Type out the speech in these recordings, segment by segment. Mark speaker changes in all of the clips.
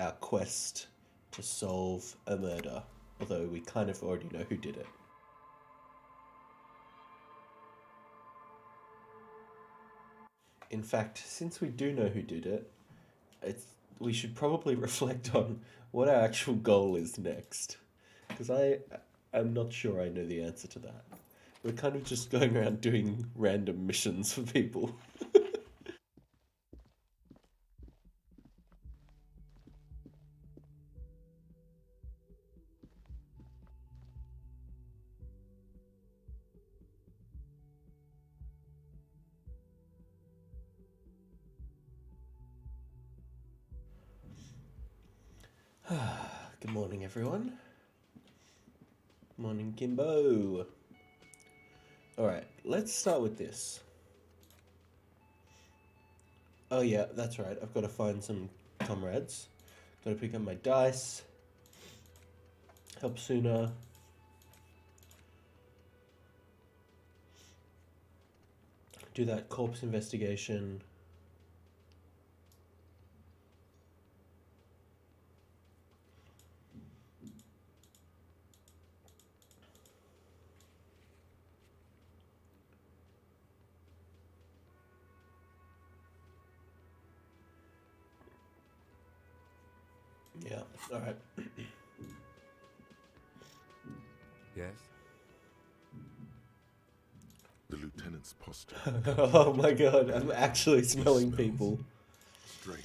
Speaker 1: our quest to solve a murder, although we kind of already know who did it. In fact, since we do know who did it, we should probably reflect on what our actual goal is next. Because I'm not sure I know the answer to that. We're kind of just going around doing random missions for people. Good morning, everyone. Morning, Kimbo. Alright, let's start with this. Oh yeah, that's right. I've got to find some comrades. Got to pick up my dice. Help sooner. Do that corpse investigation. Yeah, alright.
Speaker 2: Yes?
Speaker 3: The lieutenant's posture.
Speaker 1: Oh my god, I'm actually smelling people.
Speaker 3: Strange.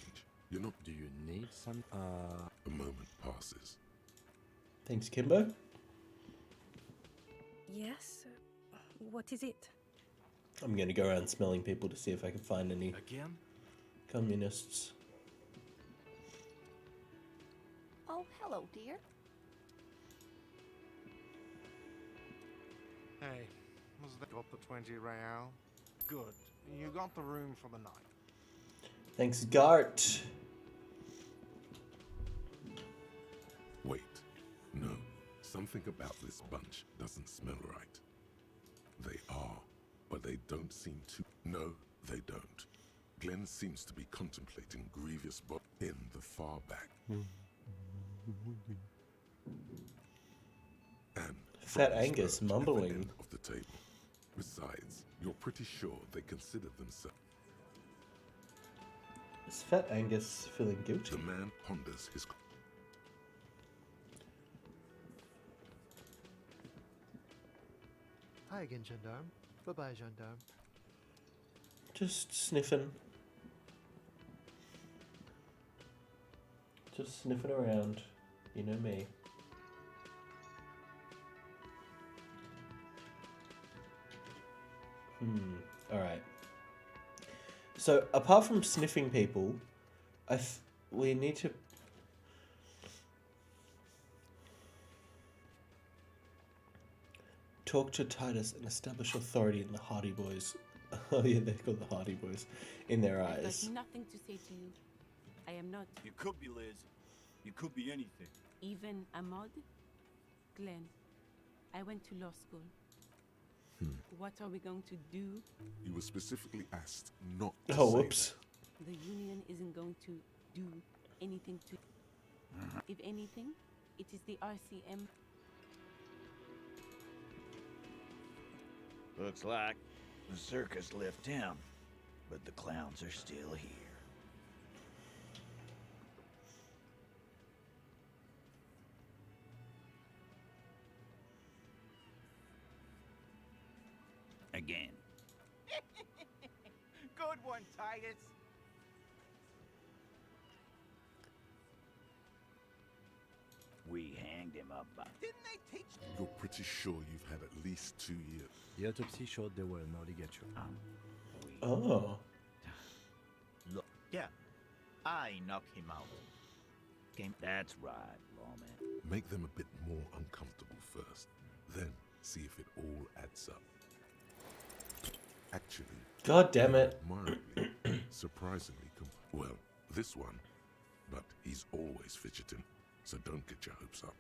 Speaker 3: You're not.
Speaker 2: Do you need some?
Speaker 3: A moment passes.
Speaker 1: Thanks, Kimbo.
Speaker 4: Yes? What is it?
Speaker 1: I'm gonna go around smelling people to see if I can find any
Speaker 2: Again?
Speaker 1: communists.
Speaker 5: Oh, hello, dear.
Speaker 6: Hey, was that got the 20 real? Good. You got the room for the night.
Speaker 1: Thanks, Gart.
Speaker 3: Wait. No. Something about this bunch doesn't smell right. They are, but they don't seem to. No, they don't. Glenn seems to be contemplating grievous in the far back. And
Speaker 1: Fat
Speaker 3: Froggy
Speaker 1: Angus
Speaker 3: Spurge at the
Speaker 1: mumbling.
Speaker 3: end of the table. Besides, you're pretty sure they consider themselves.
Speaker 1: Is Fat Angus feeling guilty?
Speaker 3: The man ponders his.
Speaker 7: Hi again, gendarme. Bye-bye, gendarme.
Speaker 1: Just sniffing. Just sniffing around. You know me. Alright. So, apart from sniffing people, we need to... talk to Titus and establish authority in the Hardy Boys. Oh yeah, they're called the Hardy Boys. In their
Speaker 5: I've
Speaker 1: eyes.
Speaker 5: got nothing to say to you. I am not
Speaker 8: You could be Liz. You could be anything.
Speaker 5: even a mod. Glenn, I went to law school. What are we going to do?
Speaker 3: You were specifically asked not to
Speaker 1: Oh,
Speaker 3: say
Speaker 1: whoops.
Speaker 5: The union isn't going to do anything to... If anything, it is the RCM.
Speaker 8: Looks like the circus left town, but the clowns are still here. Again. Good one, Titus. We hanged him up. Didn't they teach you?
Speaker 3: You're pretty sure you've had at least 2 years.
Speaker 2: The autopsy showed there were no ligatures.
Speaker 1: Oh.
Speaker 8: Look, yeah, I knocked him out. That's right, lawman.
Speaker 3: Make them a bit more uncomfortable first, then see if it all adds up. Actually,
Speaker 1: God damn it.
Speaker 3: admirably, surprisingly, well, this one, but he's always fidgeting, so don't get your hopes up.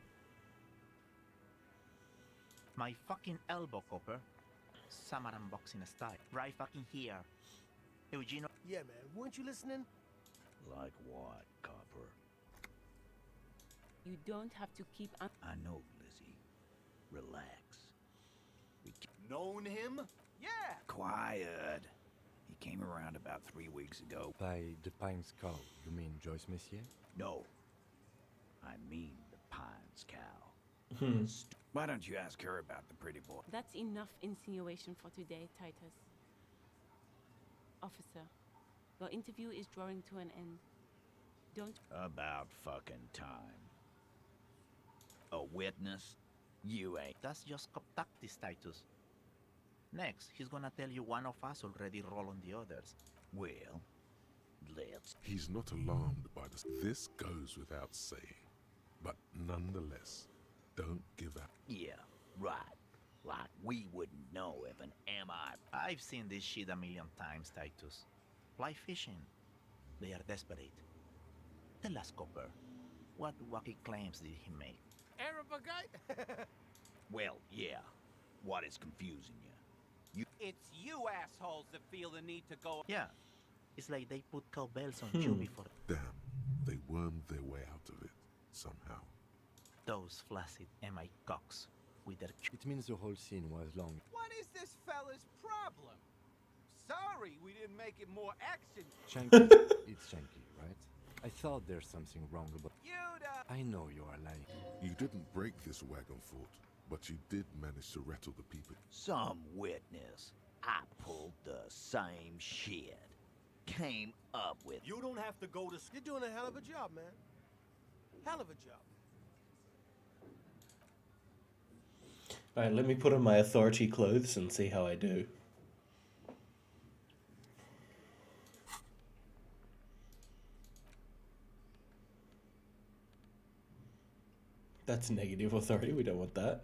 Speaker 9: My fucking elbow, Copper. Summer unboxing style. Right fucking here. Eugenio.
Speaker 7: Yeah, man. Weren't you listening?
Speaker 8: Like what, Copper?
Speaker 5: You don't have to keep
Speaker 8: I know, Lizzie. Relax.
Speaker 10: Known him? Yeah.
Speaker 8: Quiet. He came around about 3 weeks ago.
Speaker 2: By the Pine Skull, you mean Joyce Messier?
Speaker 8: No. I mean the Pines cow.
Speaker 1: Hmm.
Speaker 8: Why don't you ask her about the pretty boy?
Speaker 5: That's enough insinuation for today, Titus. Officer, your interview is drawing to an end. Don't.
Speaker 8: About fucking time. A witness? You ain't.
Speaker 9: That's just tactics, Titus. Next, he's gonna tell you one of us already roll on the others.
Speaker 8: Well, let's.
Speaker 3: He's not alarmed by this. This goes without saying. But nonetheless, don't give up.
Speaker 8: Yeah, right. Like we wouldn't know if an MI.
Speaker 9: I've seen this shit a million times, Titus. Fly fishing. They are desperate. Tell us, Copper, what wacky claims did he make?
Speaker 10: Arab guy?
Speaker 8: Well, yeah. What is confusing you?
Speaker 10: It's you assholes that feel the need to go.
Speaker 9: Yeah, it's like they put cowbells on you before
Speaker 3: Damn, they wormed their way out of it somehow.
Speaker 9: those flaccid MI cocks with their
Speaker 2: It means the whole scene was long.
Speaker 10: What is this fella's problem? Sorry, we didn't make it more action.
Speaker 2: Shanky. It's Shanky, right? I thought there's something wrong about. I know you are lying.
Speaker 3: You didn't break this wagon fort, but you did manage to rattle the people.
Speaker 8: Some witness. I pulled the same shit. Came up with.
Speaker 10: You don't have to go to. You're doing a hell of a job, man. Hell of a job.
Speaker 1: Alright, let me put on my authority clothes and see how I do. That's negative authority, we don't want that.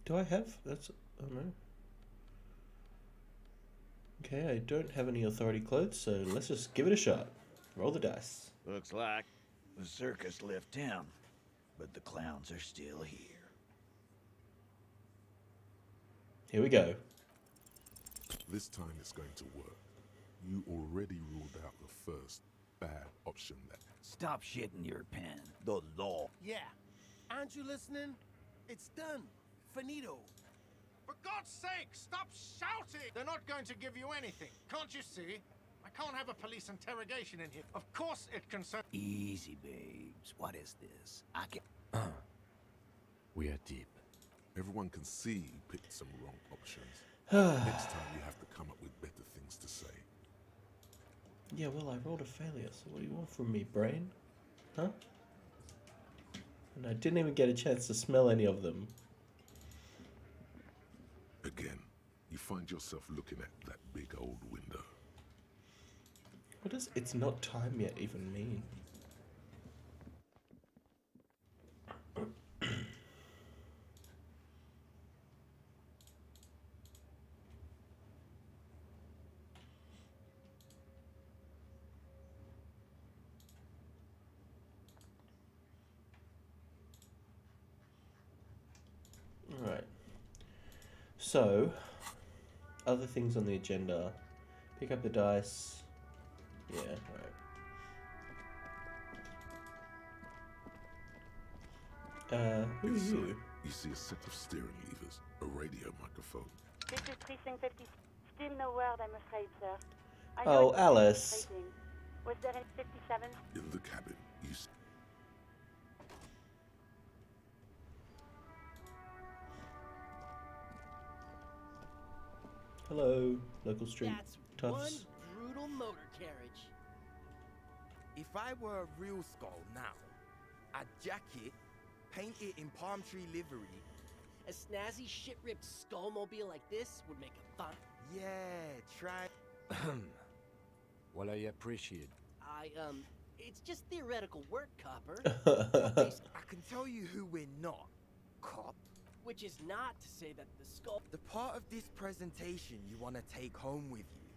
Speaker 1: Do I have? That's. Oh no. Okay, I don't have any authority clothes, so let's just give it a shot. Roll the dice.
Speaker 8: Looks like the circus left town, but the clowns are still here.
Speaker 1: Here we go.
Speaker 3: This time it's going to work. You already ruled out the first bad option that.
Speaker 8: Stop shitting your pen. The law.
Speaker 10: Yeah. Aren't you listening? It's done. Finito. For God's sake, stop shouting! They're not going to give you anything. Can't you see? I can't have a police interrogation in here. Of course it concerns.
Speaker 8: Easy, babes. What is this? I can.
Speaker 2: We are deep.
Speaker 3: Everyone can see you picked some wrong options. Next time you have to come up with better things to say.
Speaker 1: Yeah, well, I rolled a failure, so what do you want from me, brain? Huh? And I didn't even get a chance to smell any of them.
Speaker 3: Again, you find yourself looking at that big old window.
Speaker 1: What does "it's not time yet" even mean? Alright. So, other things on the agenda. Pick up the dice. Yeah, alright. Who are
Speaker 3: Inside,
Speaker 1: you?
Speaker 3: you see a set of steering levers, a radio microphone.
Speaker 11: This is Precinct 50. Still no word, I'm afraid, sir. I
Speaker 1: Oh,
Speaker 11: know it's
Speaker 1: Alice.
Speaker 11: frustrating. Was there any 57?
Speaker 3: In the cabin, you see.
Speaker 1: Hello, local street
Speaker 12: That's
Speaker 1: toughs.
Speaker 12: one brutal motor carriage.
Speaker 13: If I were a real skull now, I'd jack it, paint it in palm tree livery.
Speaker 12: A snazzy, shit-ripped skullmobile like this would make a fun.
Speaker 13: Yeah, try.
Speaker 2: Well, I appreciate.
Speaker 12: It's just theoretical work, Copper.
Speaker 13: I can tell you who we're not, cop.
Speaker 12: Which is not to say that the skull...
Speaker 13: The part of this presentation you want to take home with you,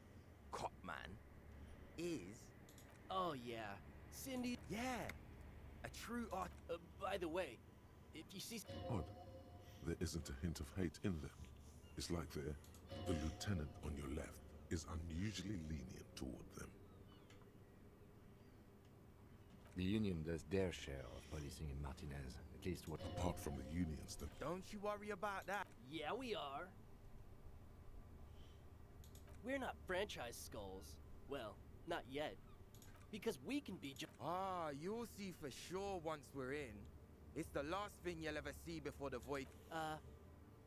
Speaker 13: cop man, is...
Speaker 12: Oh, yeah. Cindy...
Speaker 13: Yeah, A true art.
Speaker 12: By the way, if you see...
Speaker 3: Odd. There isn't a hint of hate in them. It's like the lieutenant on your left is unusually lenient toward them.
Speaker 2: The Union does their share of policing in Martinez, at least what...
Speaker 3: Apart from the unions, that
Speaker 13: Don't you worry about that.
Speaker 12: Yeah, we are. We're not franchise skulls. Well, not yet. Because we can be
Speaker 13: Ah, you'll see for sure once we're in. It's the last thing you'll ever see before the void.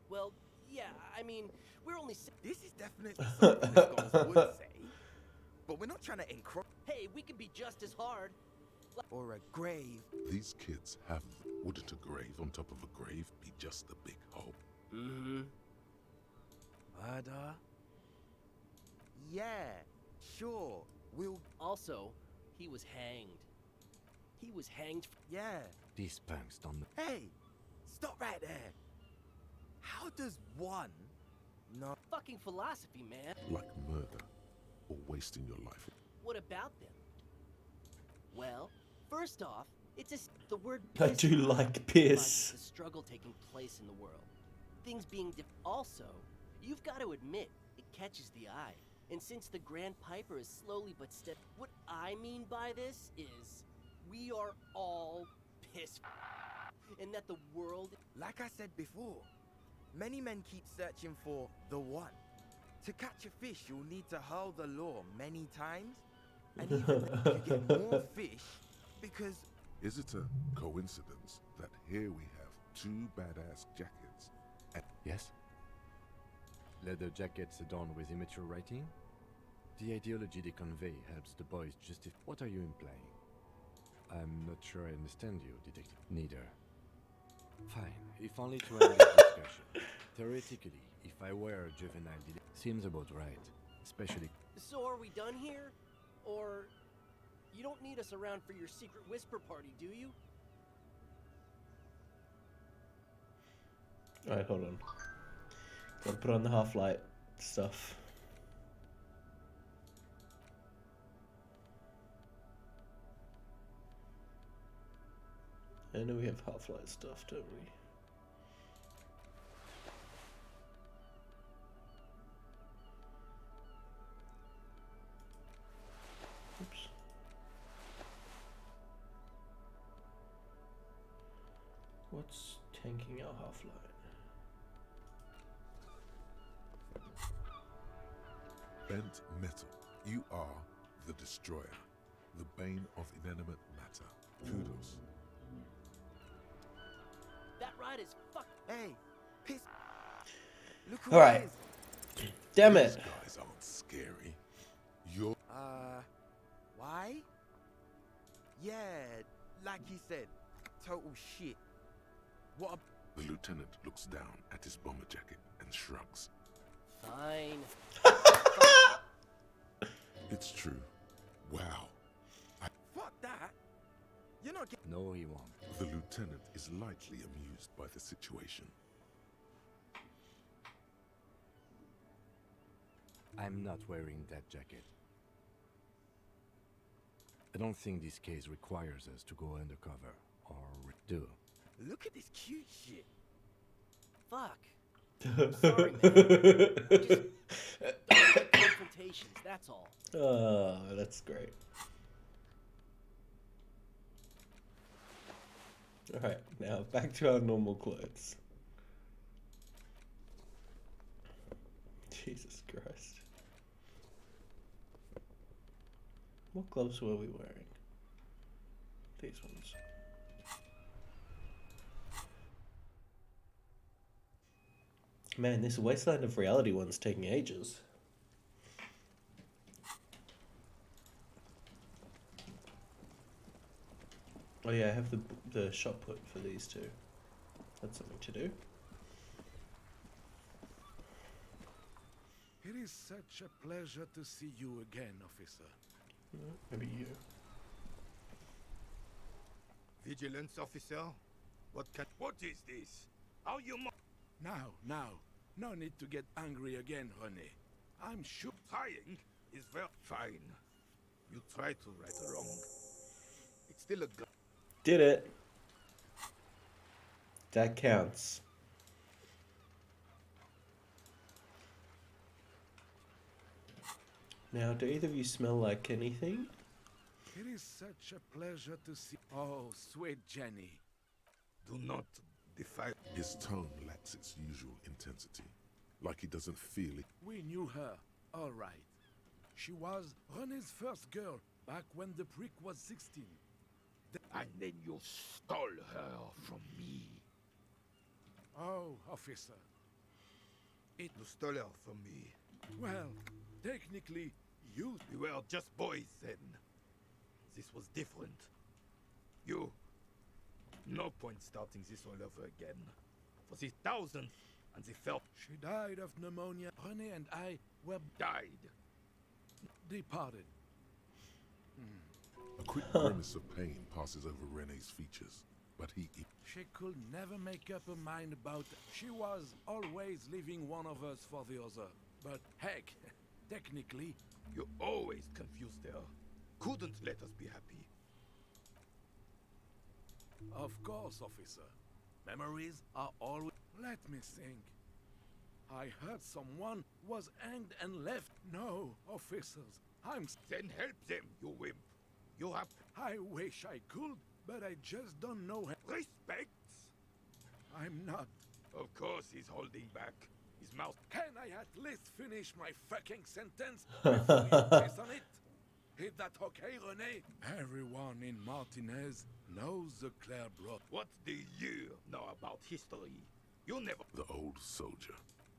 Speaker 12: well, yeah, I mean, we're only...
Speaker 13: This is definitely something the skulls would say. But we're not trying to encroach.
Speaker 12: Hey, we can be just as hard.
Speaker 13: Or a grave.
Speaker 3: these kids have. Wouldn't a grave on top of a grave be just a big hole?
Speaker 12: Mm-hmm.
Speaker 13: Murder? Yeah, sure. We'll...
Speaker 12: Also, he was hanged. He was hanged
Speaker 13: Yeah.
Speaker 2: These punks don't...
Speaker 13: Hey! Stop right there! How does one... No...
Speaker 12: Fucking philosophy, man.
Speaker 3: Like murder or wasting your life.
Speaker 12: What about them? Well, first off, it's the word
Speaker 1: I
Speaker 12: piss
Speaker 1: do like piss.
Speaker 12: the struggle taking place in the world. Things being also, you've got to admit, it catches the eye. And since the Grand Piper is slowly but steady, what I mean by this is we are all pissed. And that the world...
Speaker 13: Like I said before, many men keep searching for the one. To catch a fish, you'll need to hurl the lure many times. And even then, you get more fish because...
Speaker 3: Is it a coincidence that here we have two badass jackets?
Speaker 2: Yes? Leather jackets adorned with immature writing? The ideology they convey helps the boys justify... What are you implying? I'm not sure I understand you, detective. Neither. Fine, if only to end this discussion. Theoretically, if I were a juvenile detective... Seems about right. Especially...
Speaker 12: So are we done here? Or... You don't need us around for your secret whisper party, do you?
Speaker 1: Alright, hold on. Gotta put on the half-light stuff. I know we have half-light stuff, don't we? Oops. What's tanking our half-light?
Speaker 3: Bent metal. You are the destroyer, the bane of inanimate matter. Kudos.
Speaker 12: That ride is fuck.
Speaker 13: Hey, piss. Look who
Speaker 1: Alright.
Speaker 13: it is.
Speaker 1: Damn
Speaker 3: These
Speaker 1: it!
Speaker 3: guys aren't scary. You're
Speaker 13: Why? Yeah, like he said, total shit. What a...
Speaker 3: The lieutenant looks down at his bomber jacket and shrugs.
Speaker 12: Fine.
Speaker 3: It's true. Wow.
Speaker 13: Fuck that. You're not getting...
Speaker 2: No, he won't.
Speaker 3: The lieutenant is lightly amused by the situation.
Speaker 2: I'm not wearing that jacket. I don't think this case requires us to go undercover, or do.
Speaker 13: Look at this cute shit.
Speaker 12: Fuck. Sorry, man. Just confrontations, that's all.
Speaker 1: Oh, that's great. Alright, now back to our normal clothes. Jesus Christ. What gloves were we wearing? These ones. Man, this Wasteland of Reality one's taking ages. Oh yeah, I have the shot put for these two. That's something to do.
Speaker 14: It is such a pleasure to see you again, officer.
Speaker 1: Maybe you.
Speaker 14: Vigilance officer? What is this? How you Now. No need to get angry again, René. I'm sure trying is very fine. You try to right a wrong. It's still a
Speaker 1: Did it. That counts. Now, do either of you smell like anything?
Speaker 14: It is such a pleasure to see. Oh, sweet Jenny. Do not defy.
Speaker 3: His tone lacks its usual intensity, like he doesn't feel it.
Speaker 14: We knew her, all right. She was René's first girl back when the prick was 16. And then you stole her from me. Oh, officer. You stole her from me. Well, technically, we were just boys then. This was different. No point starting this all over again. For the thousandth and the felt. She died of pneumonia. René and I were died. Departed.
Speaker 3: A quick grimace of pain passes over René's features, but
Speaker 14: She could never make up her mind about. She was always leaving one of us for the other. But heck, technically, you always confused her. Couldn't let us be happy. Of course, officer. Memories are always. Let me think. I heard someone was hanged and left. No, officers. Then help them, you wimp. You have. I wish I could, but I just don't know. Respect? I'm not. Of course he's holding back. His mouth. Can I at least finish my fucking sentence before you piss on it? Is that okay, René? Everyone in Martinez knows the Claire brought. What do you know about history? You never.
Speaker 3: the old soldier,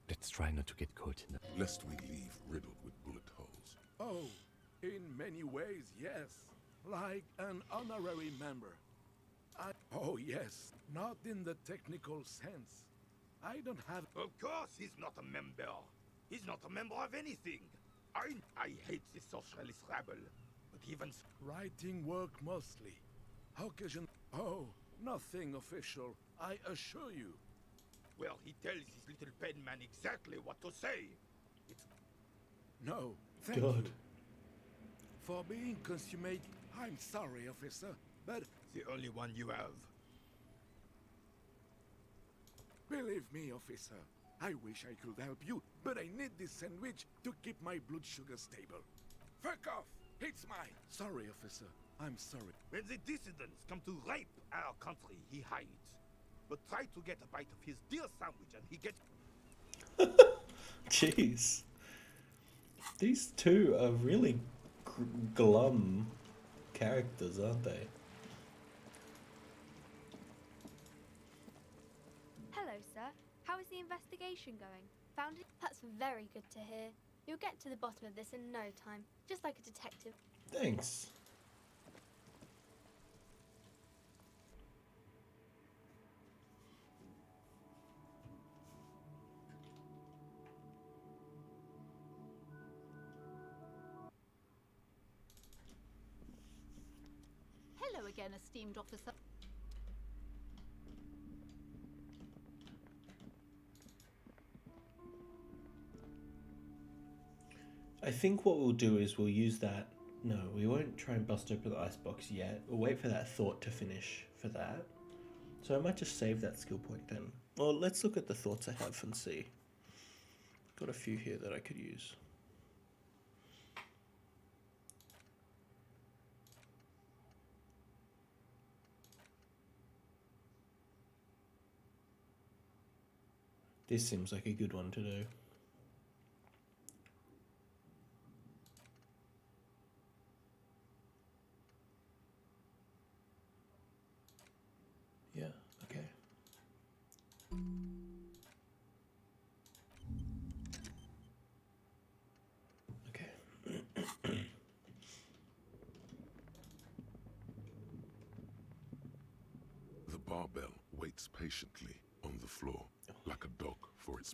Speaker 2: Let's try not to get caught in the...
Speaker 3: lest we leave riddled with bullet holes.
Speaker 14: Oh, in many ways, yes. Like an honorary member. Oh, yes. Not in the technical sense. I don't have... Of course he's not a member. He's not a member of anything. I hate the socialist rabble. But even... Writing work mostly. Occasion... Oh, nothing official, I assure you. Well, he tells his little pen man exactly what to say. It's... No, thank you. For being consummate... I'm sorry, officer, but... The only one you have. Believe me, officer. I wish I could help you, but I need this sandwich to keep my blood sugar stable. Fuck off! It's mine! Sorry, officer. I'm sorry. When the dissidents come to rape our country, he hides. But try to get a bite of his dear sandwich and he gets...
Speaker 1: Jeez. These two are really glum characters, aren't they?
Speaker 15: Hello, sir. How is the investigation going? Found it? That's very good to hear. You'll get to the bottom of this in no time, just like a detective.
Speaker 1: Thanks.
Speaker 5: Hello again, esteemed officer.
Speaker 1: I think what we'll do is we'll use that. No, we won't try and bust open the icebox yet. We'll wait for that thought to finish for that. So I might just save that skill point then. Well, let's look at the thoughts I have and see. Got a few here that I could use. This seems like a good one to do. Yeah, okay. Okay.
Speaker 3: The barbell waits patiently on the floor, like a dog for its...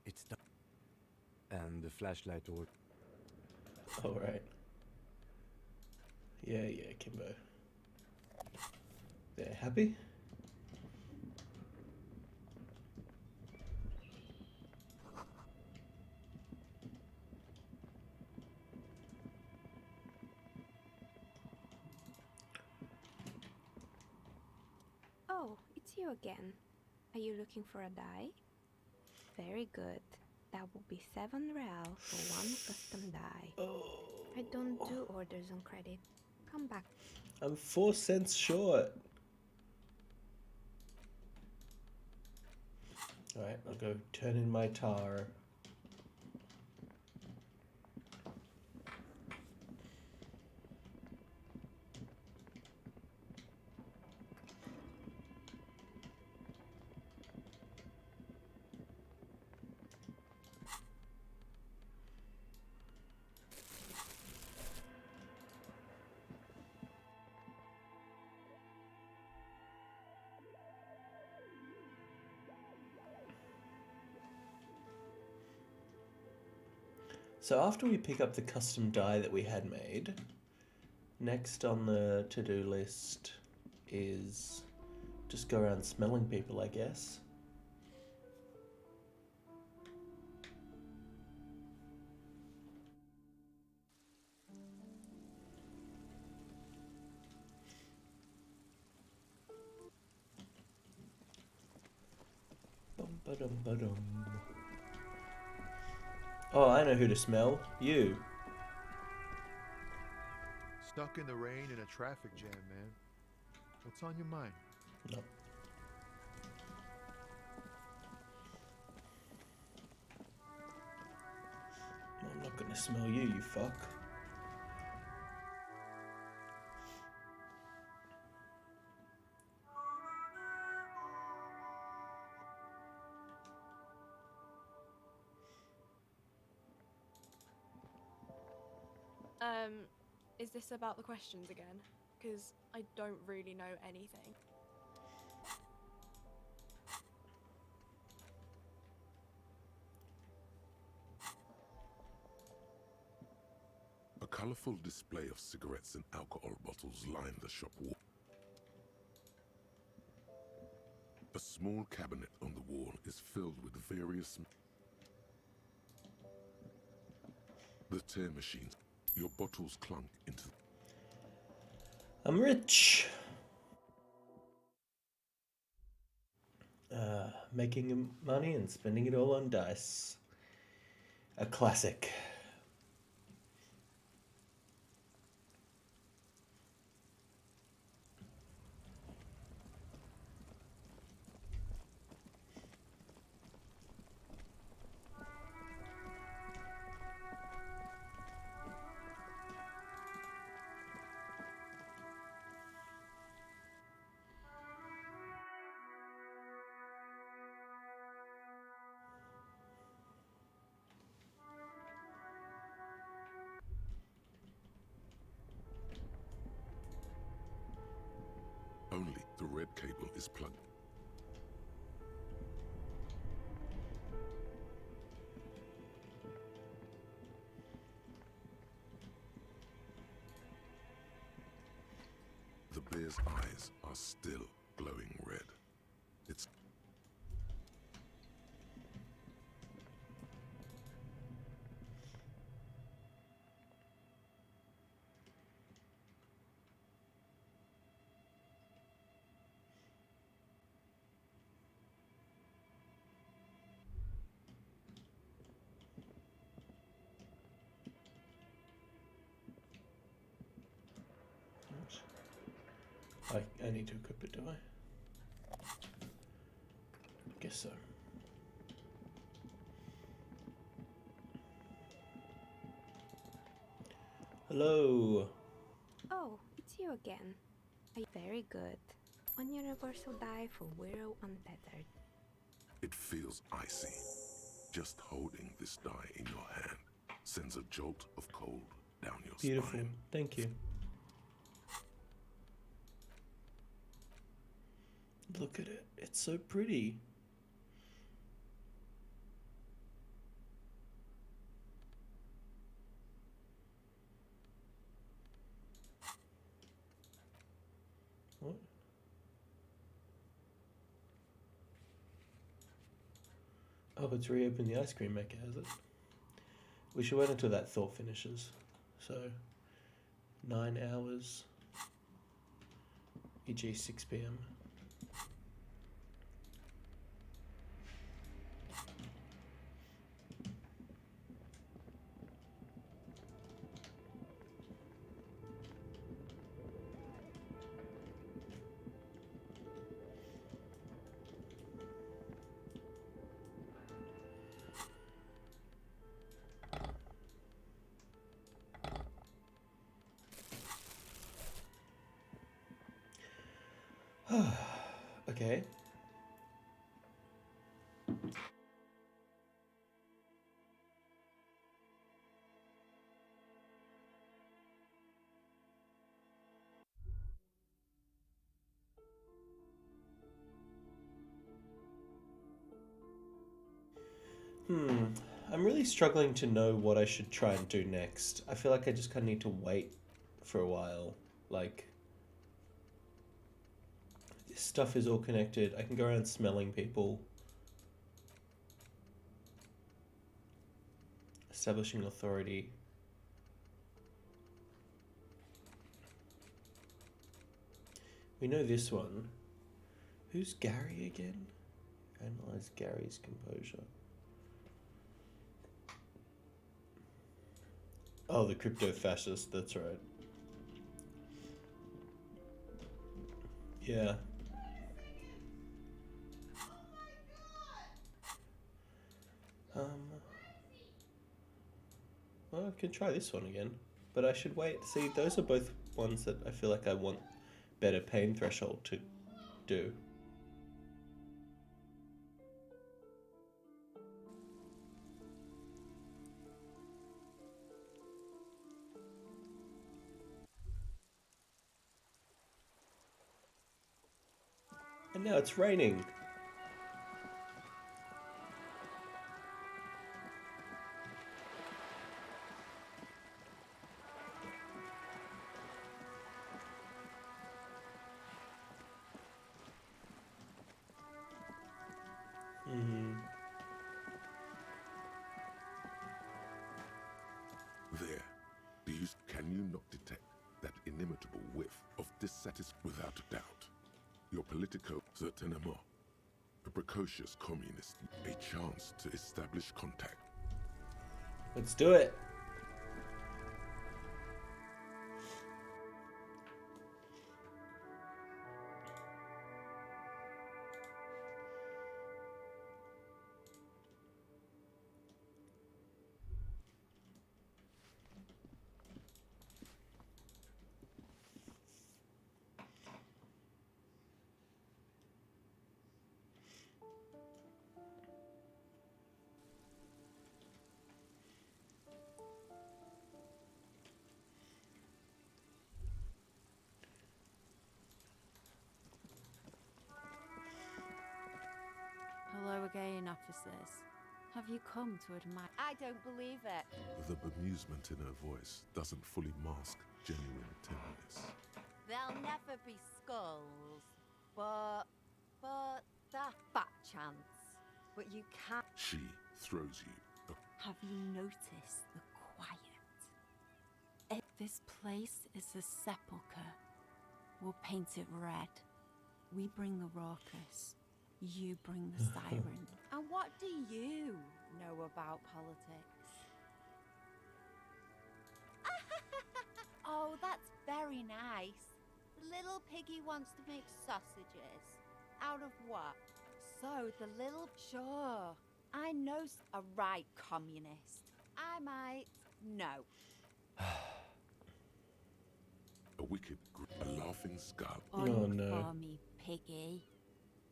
Speaker 2: It's done. And the flashlight or...
Speaker 1: Alright. Yeah, Kimbo. There, happy?
Speaker 16: it's you again. Are you looking for a die? Very good. That will be 7 real for one custom die. I don't do orders on credit. Come back.
Speaker 1: I'm 4 cents short. Alright, I'll go turn in my tar. So after we pick up the custom die that we had made, next on the to-do list is just go around smelling people, I guess. Bum-ba-dum-ba-dum. Oh, I know who to smell. You.
Speaker 7: Stuck in the rain in a traffic jam, man. What's on your mind?
Speaker 1: No. I'm not gonna smell you, you fuck.
Speaker 17: Is this about the questions again? Because I don't really know anything.
Speaker 3: A colorful display of cigarettes and alcohol bottles line the shop wall. A small cabinet on the wall is filled with various... The tear machines. Your bottles clunk into...
Speaker 1: I'm rich. Making money and spending it all on dice. A classic.
Speaker 3: Only the red cable is plugged. The bear's eyes are still glowing red. It's...
Speaker 1: I need to equip it, do I? Guess so. Hello.
Speaker 16: Oh, it's you again. Very good. One universal die for Wirral Untethered.
Speaker 3: It feels icy. Just holding this die in your hand sends a jolt of cold down your
Speaker 1: Beautiful.
Speaker 3: spine.
Speaker 1: Thank you. Look at it. It's so pretty. What? Oh, it's reopened the ice cream maker, has it? We should wait until that thought finishes. So, 9 hours, e.g. 6 p.m. Okay. I'm really struggling to know what I should try and do next. I feel like I just kind of need to wait for a while. Like, this stuff is all connected. I can go around smelling people. Establishing authority. We know this one. Who's Gary again? Analyze Gary's composure. Oh, the crypto fascist, that's right. Yeah. Well, I can try this one again. But I should wait. See, those are both ones that I feel like I want better pain threshold to do. And now it's raining.
Speaker 3: There. Can you not detect that inimitable whiff of dissatisfaction? Without a doubt. Your politico, certainement. A precocious communist. A chance to establish contact.
Speaker 1: Let's do it.
Speaker 5: Hello again, officers. Have you come to admire? I don't believe it.
Speaker 3: The bemusement in her voice doesn't fully mask genuine tenderness.
Speaker 18: There'll never be skulls, but the fat chance. But you can't.
Speaker 3: She throws you.
Speaker 5: Have you noticed the quiet? This place is a sepulchre. We'll paint it red. We bring the raucous. You bring the siren.
Speaker 18: And what do you know about politics? Oh, that's very nice. Little piggy wants to make sausages. Out of what? So the little... Sure, I know a right communist. I might... No.
Speaker 3: A wicked, a laughing skull.
Speaker 1: Oh no.
Speaker 5: For me, piggy.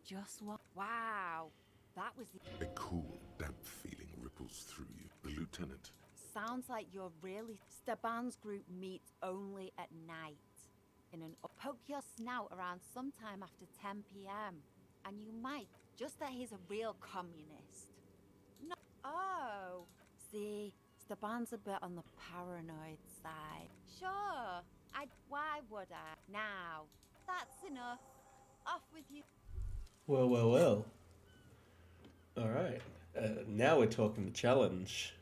Speaker 5: Just what?
Speaker 18: Wow, that was the...
Speaker 3: A cool, damp feeling ripples through you. The lieutenant.
Speaker 18: Sounds like you're really... Steban's group meets only at night. In an... Poke your snout around sometime after 10 p.m. And you might, just that he's a real communist. No. Oh. See, Steban's a bit on the paranoid side. Sure. Why would I? Now. That's enough. Off with you.
Speaker 1: Well, well, well. Alright. Now we're talking the challenge.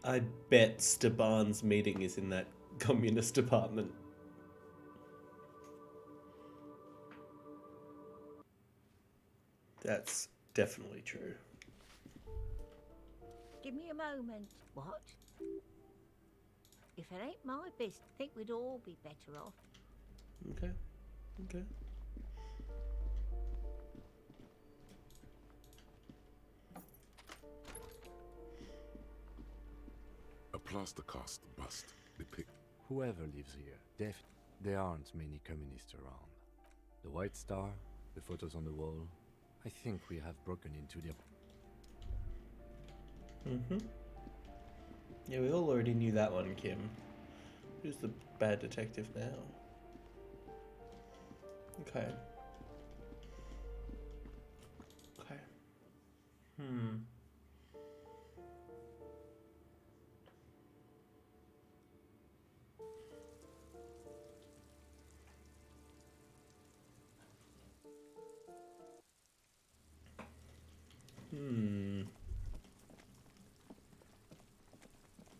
Speaker 1: I bet Steban's meeting is in that communist apartment. That's definitely true.
Speaker 19: Give me a moment. What? If it ain't my business, I think we'd all be better off.
Speaker 1: Okay. Okay.
Speaker 3: A plaster cast the bust depict.
Speaker 2: Whoever lives here, there aren't many communists around. The White Star, the photos on the wall. I think we have broken into their...
Speaker 1: Yeah, we all already knew that one, Kim. Who's the bad detective now? Okay. Okay.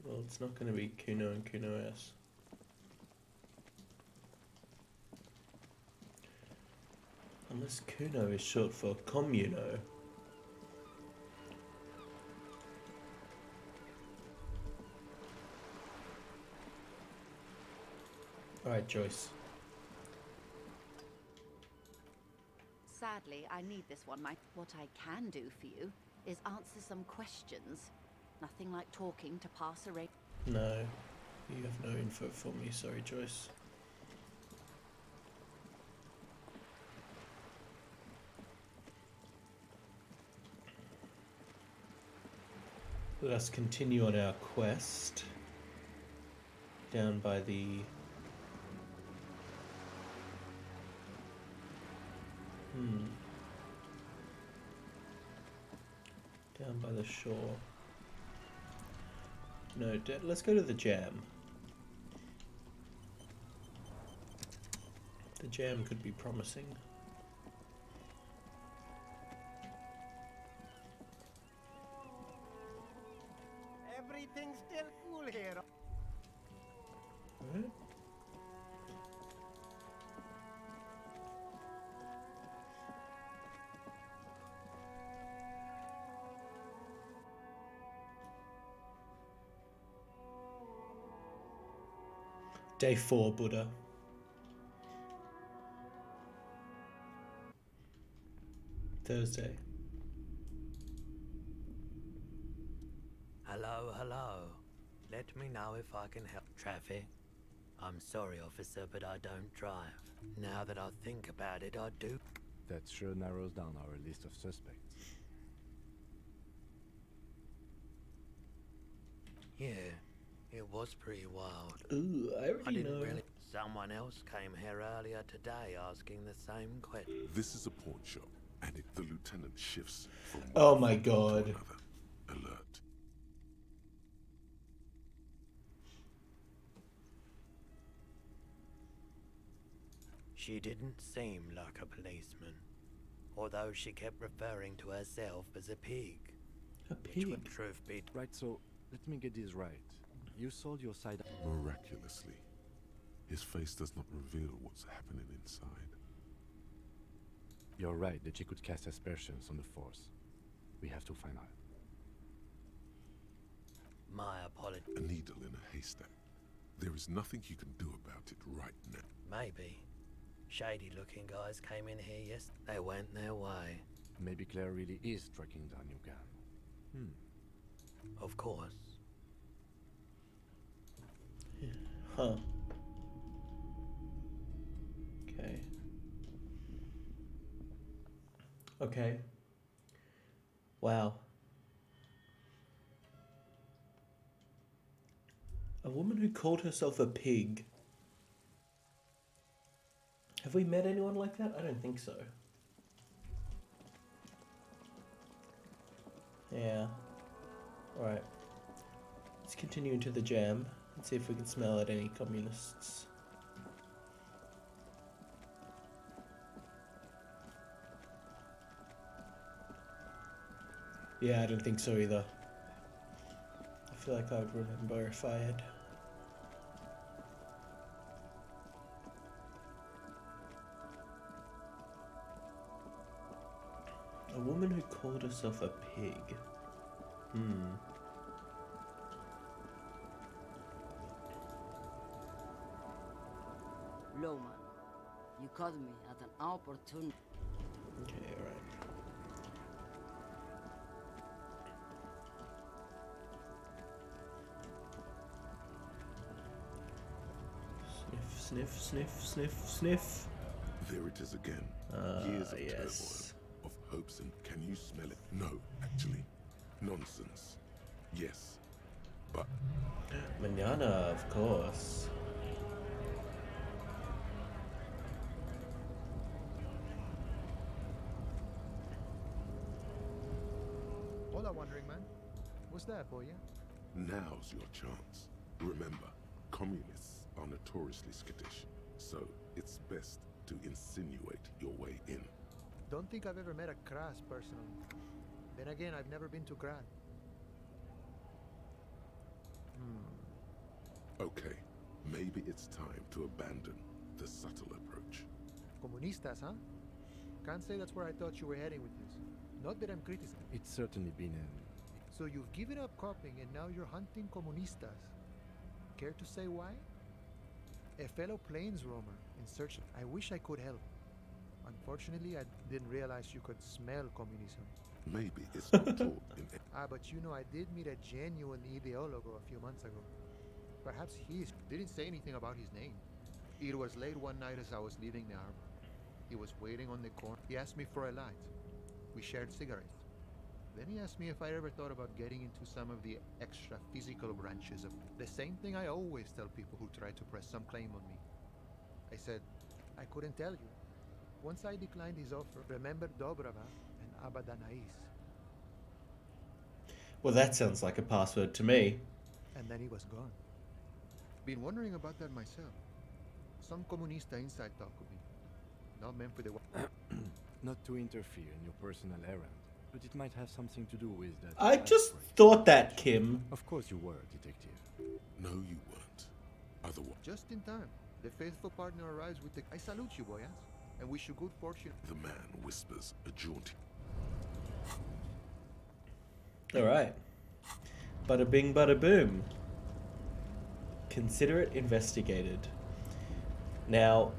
Speaker 1: Well, it's not going to be Kuno and Kuno S. Unless Kuno is short for communo. Alright, Joyce.
Speaker 18: Sadly, I need this one. What I can do for you is answer some questions. Nothing like talking to pass a rate.
Speaker 1: No, you have no info for me. Sorry, Joyce. Let us continue on our quest down by the down by the shore. No, let's go to the jam. The jam could be promising.
Speaker 10: Everything's still cool here.
Speaker 1: Alright. Day 4, Buddha. Thursday.
Speaker 20: Hello, hello. Let me know if I can help. Traffic? I'm sorry, officer, but I don't drive. Now that I think about it, I do.
Speaker 2: That sure narrows down our list of suspects.
Speaker 20: Yeah, it was pretty wild.
Speaker 1: Ooh, I already
Speaker 20: didn't
Speaker 1: know.
Speaker 20: really. Someone else came here earlier today asking the same question.
Speaker 3: This is a pawn shop, and the lieutenant shifts from
Speaker 1: Oh
Speaker 3: one
Speaker 1: my
Speaker 3: thing to
Speaker 1: God.
Speaker 3: another. Alert.
Speaker 20: She didn't seem like a policeman, although she kept referring to herself as a pig.
Speaker 1: A
Speaker 20: Which
Speaker 1: pig?
Speaker 20: would truth be
Speaker 2: Right, so let me get this right. You sold your side...
Speaker 3: Miraculously, his face does not reveal what's happening inside.
Speaker 2: You're right that she could cast aspersions on the Force. We have to find out.
Speaker 20: my apology.
Speaker 3: A needle in a haystack. There is nothing you can do about it right now.
Speaker 20: Maybe. Shady looking guys came in here yesterday. They went their way.
Speaker 2: Maybe Claire really is tracking down your gun.
Speaker 20: Of course.
Speaker 1: Huh. Okay. Okay. Wow. A woman who called herself a pig. Have we met anyone like that? I don't think so. Yeah. Alright. Let's continue into the jam and see if we can smell out any communists. Yeah, I don't think so either. I feel like I would remember if I had. A woman who called herself a pig.
Speaker 21: Loman, you caught me at an opportune.
Speaker 1: Okay, alright. Sniff, sniff, sniff, sniff.
Speaker 3: There it is again. Years of
Speaker 1: Yes.
Speaker 3: turmoil, of hopes, and can you smell it? No, actually. Nonsense. Yes. But
Speaker 1: Manana, of course.
Speaker 7: Hola, Wandering Man. What's that, boy?
Speaker 3: now's your chance. Remember, communists are notoriously skittish, so it's best to insinuate your way in.
Speaker 7: Don't think I've ever met a Kras personally. Then again, I've never been to Grad.
Speaker 3: Okay, maybe it's time to abandon the subtle approach.
Speaker 7: Comunistas, huh? Can't say that's where I thought you were heading with this. Not that I'm criticizing.
Speaker 2: It's certainly been an...
Speaker 7: So you've given up copying and now you're hunting comunistas. Care to say why? A fellow plains roamer in search of... I wish I could help. Unfortunately, I didn't realize you could smell communism.
Speaker 3: Maybe it's not taught in...
Speaker 7: But you know, I did meet a genuine ideologo a few months ago. Perhaps he didn't say anything about his name. It was late one night as I was leaving the arbor. He was waiting on the corner. He asked me for a light. We shared cigarettes. Then he asked me if I ever thought about getting into some of the extra physical branches of the same thing I always tell people who try to press some claim on me. I said, I couldn't tell you. Once I declined his offer, remember Dobrava and Abadanais.
Speaker 1: Well, that sounds like a password to me.
Speaker 7: And then he was gone. Been wondering about that myself. Some comunista inside talk with me. Not meant for the...
Speaker 2: Not to interfere in your personal errand, but it might have something to do with that...
Speaker 1: I just thought that, Kim.
Speaker 2: Of course you were, detective.
Speaker 3: No, you weren't. Otherwise...
Speaker 7: Just in time. The faithful partner arrives with the... I salute you, boyas. And wish you good fortune.
Speaker 3: The man whispers a jaunty...
Speaker 1: Alright. Bada bing, bada boom. Consider it investigated. Now,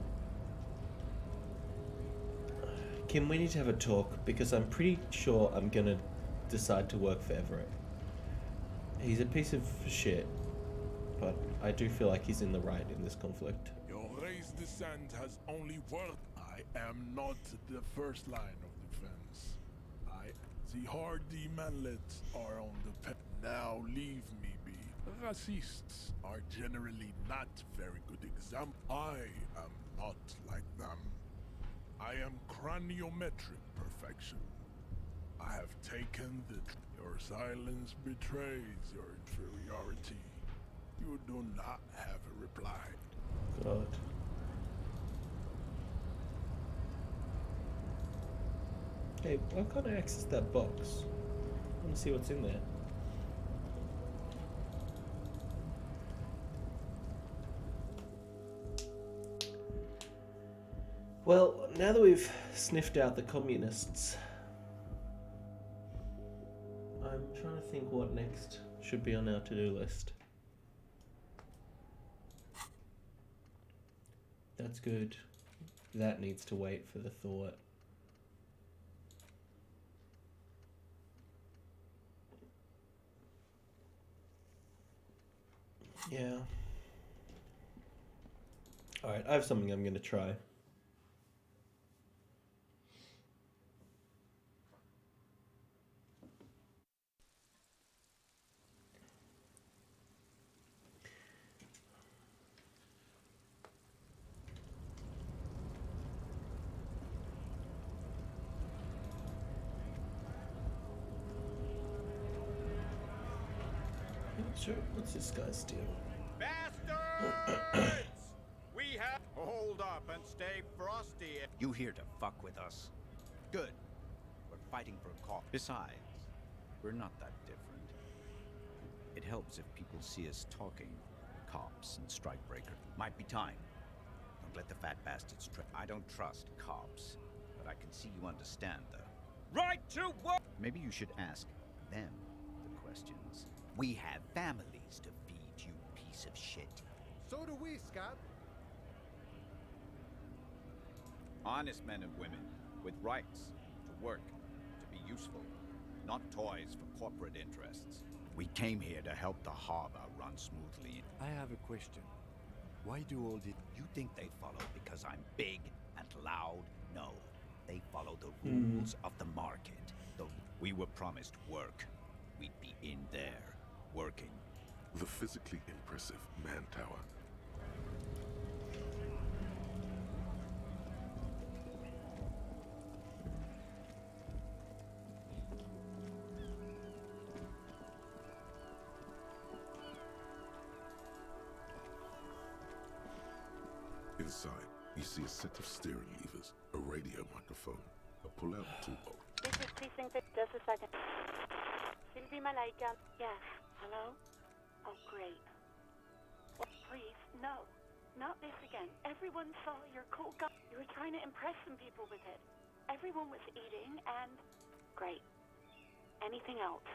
Speaker 1: Kim, we need to have a talk because I'm pretty sure I'm gonna decide to work for Everett. He's a piece of shit, but I do feel like he's in the right in this conflict.
Speaker 14: Your race descent has only worth. I am not the first line of defense. The hardy manlets are on the Now leave me be. Racists are generally not very good example. I am not like them. I am craniometric perfection. I have taken the... Your silence betrays your inferiority. You do not have a reply.
Speaker 1: God. Hey, why can't I access that box? I want to see what's in there. Well, now that we've sniffed out the communists, I'm trying to think what next should be on our to-do list. That's good. That needs to wait for the thought. Yeah. Alright, I have something I'm going to try. Sure, what's this guy's deal?
Speaker 10: Bastards! We have... Hold up and stay frosty.
Speaker 4: You here to fuck with us? Good. We're fighting for a cause. Besides, we're not that different. It helps if people see us talking. Cops and strikebreaker. Might be time. Don't let the fat bastards I don't trust cops, but I can see you understand the...
Speaker 10: Right to work!
Speaker 4: Maybe you should ask them the questions. We have families to feed, you piece of shit.
Speaker 7: So do we, Scott.
Speaker 4: Honest men and women with rights to work, to be useful, not toys for corporate interests. We came here to help the harbor run smoothly.
Speaker 2: I have a question. Why do all the...
Speaker 4: You think they follow because I'm big and loud? No. They follow the
Speaker 1: Hmm.
Speaker 4: rules of the market. We were promised work. We'd be in there, working.
Speaker 3: The physically impressive man tower. Inside, you see a set of steering levers, a radio microphone, a pull-out toolbox.
Speaker 11: This is precinct. Just a second. Sylvie Malaika. Yes. Hello? Oh, great. Oh, please, no. Not this again. Everyone saw your cool gun. You were trying to impress some people with it. Everyone was eating and... Great. Anything else?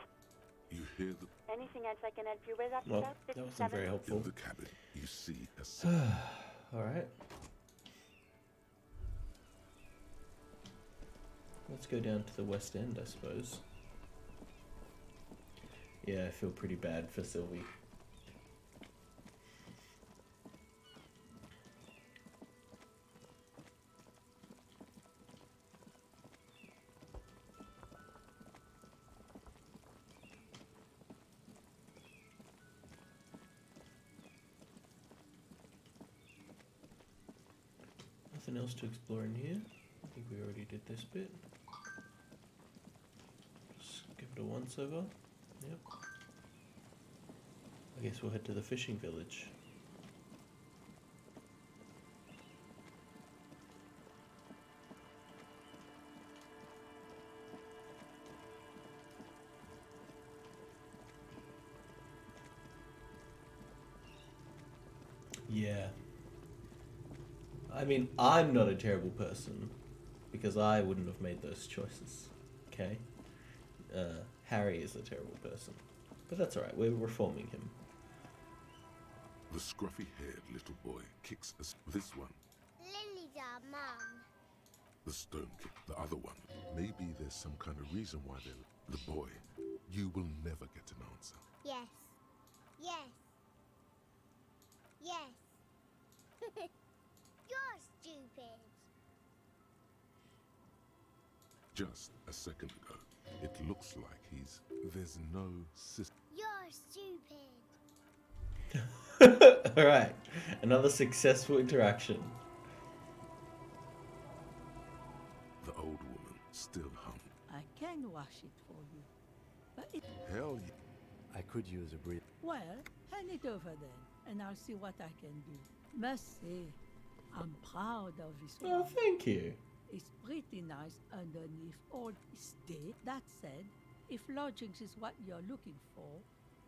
Speaker 3: You hear the...
Speaker 11: Anything else I can help you with,
Speaker 1: Well,
Speaker 11: officer?
Speaker 1: that wasn't very helpful.
Speaker 3: In the cabin, you see a...
Speaker 1: Alright. Let's go down to the West End, I suppose. Yeah, I feel pretty bad for Sylvie. Nothing else to explore in here. I think we already did this bit. Just give it a once over. Yep. I guess we'll head to the fishing village. Yeah. I mean, I'm not a terrible person because I wouldn't have made those choices. Okay? Harry is a terrible person. But that's alright, we're reforming him.
Speaker 3: The scruffy-haired little boy kicks this one.
Speaker 6: Lily's our mum.
Speaker 3: The stone kick, the other one. Maybe there's some kind of reason why they're... The boy, you will never get an answer.
Speaker 6: Yes. Yes. Yes. You're stupid.
Speaker 3: Just a second ago, it looks like he's... There's no system.
Speaker 6: You're stupid.
Speaker 1: Alright, another successful interaction.
Speaker 3: The old woman still hung.
Speaker 22: I can wash it for you. But it...
Speaker 3: Hell yeah.
Speaker 2: I could use a breath.
Speaker 22: Well, hand it over then, and I'll see what I can do. Must say, I'm proud of this one.
Speaker 1: Oh, thank you.
Speaker 22: It's pretty nice underneath all state. That said, if lodgings is what you're looking for,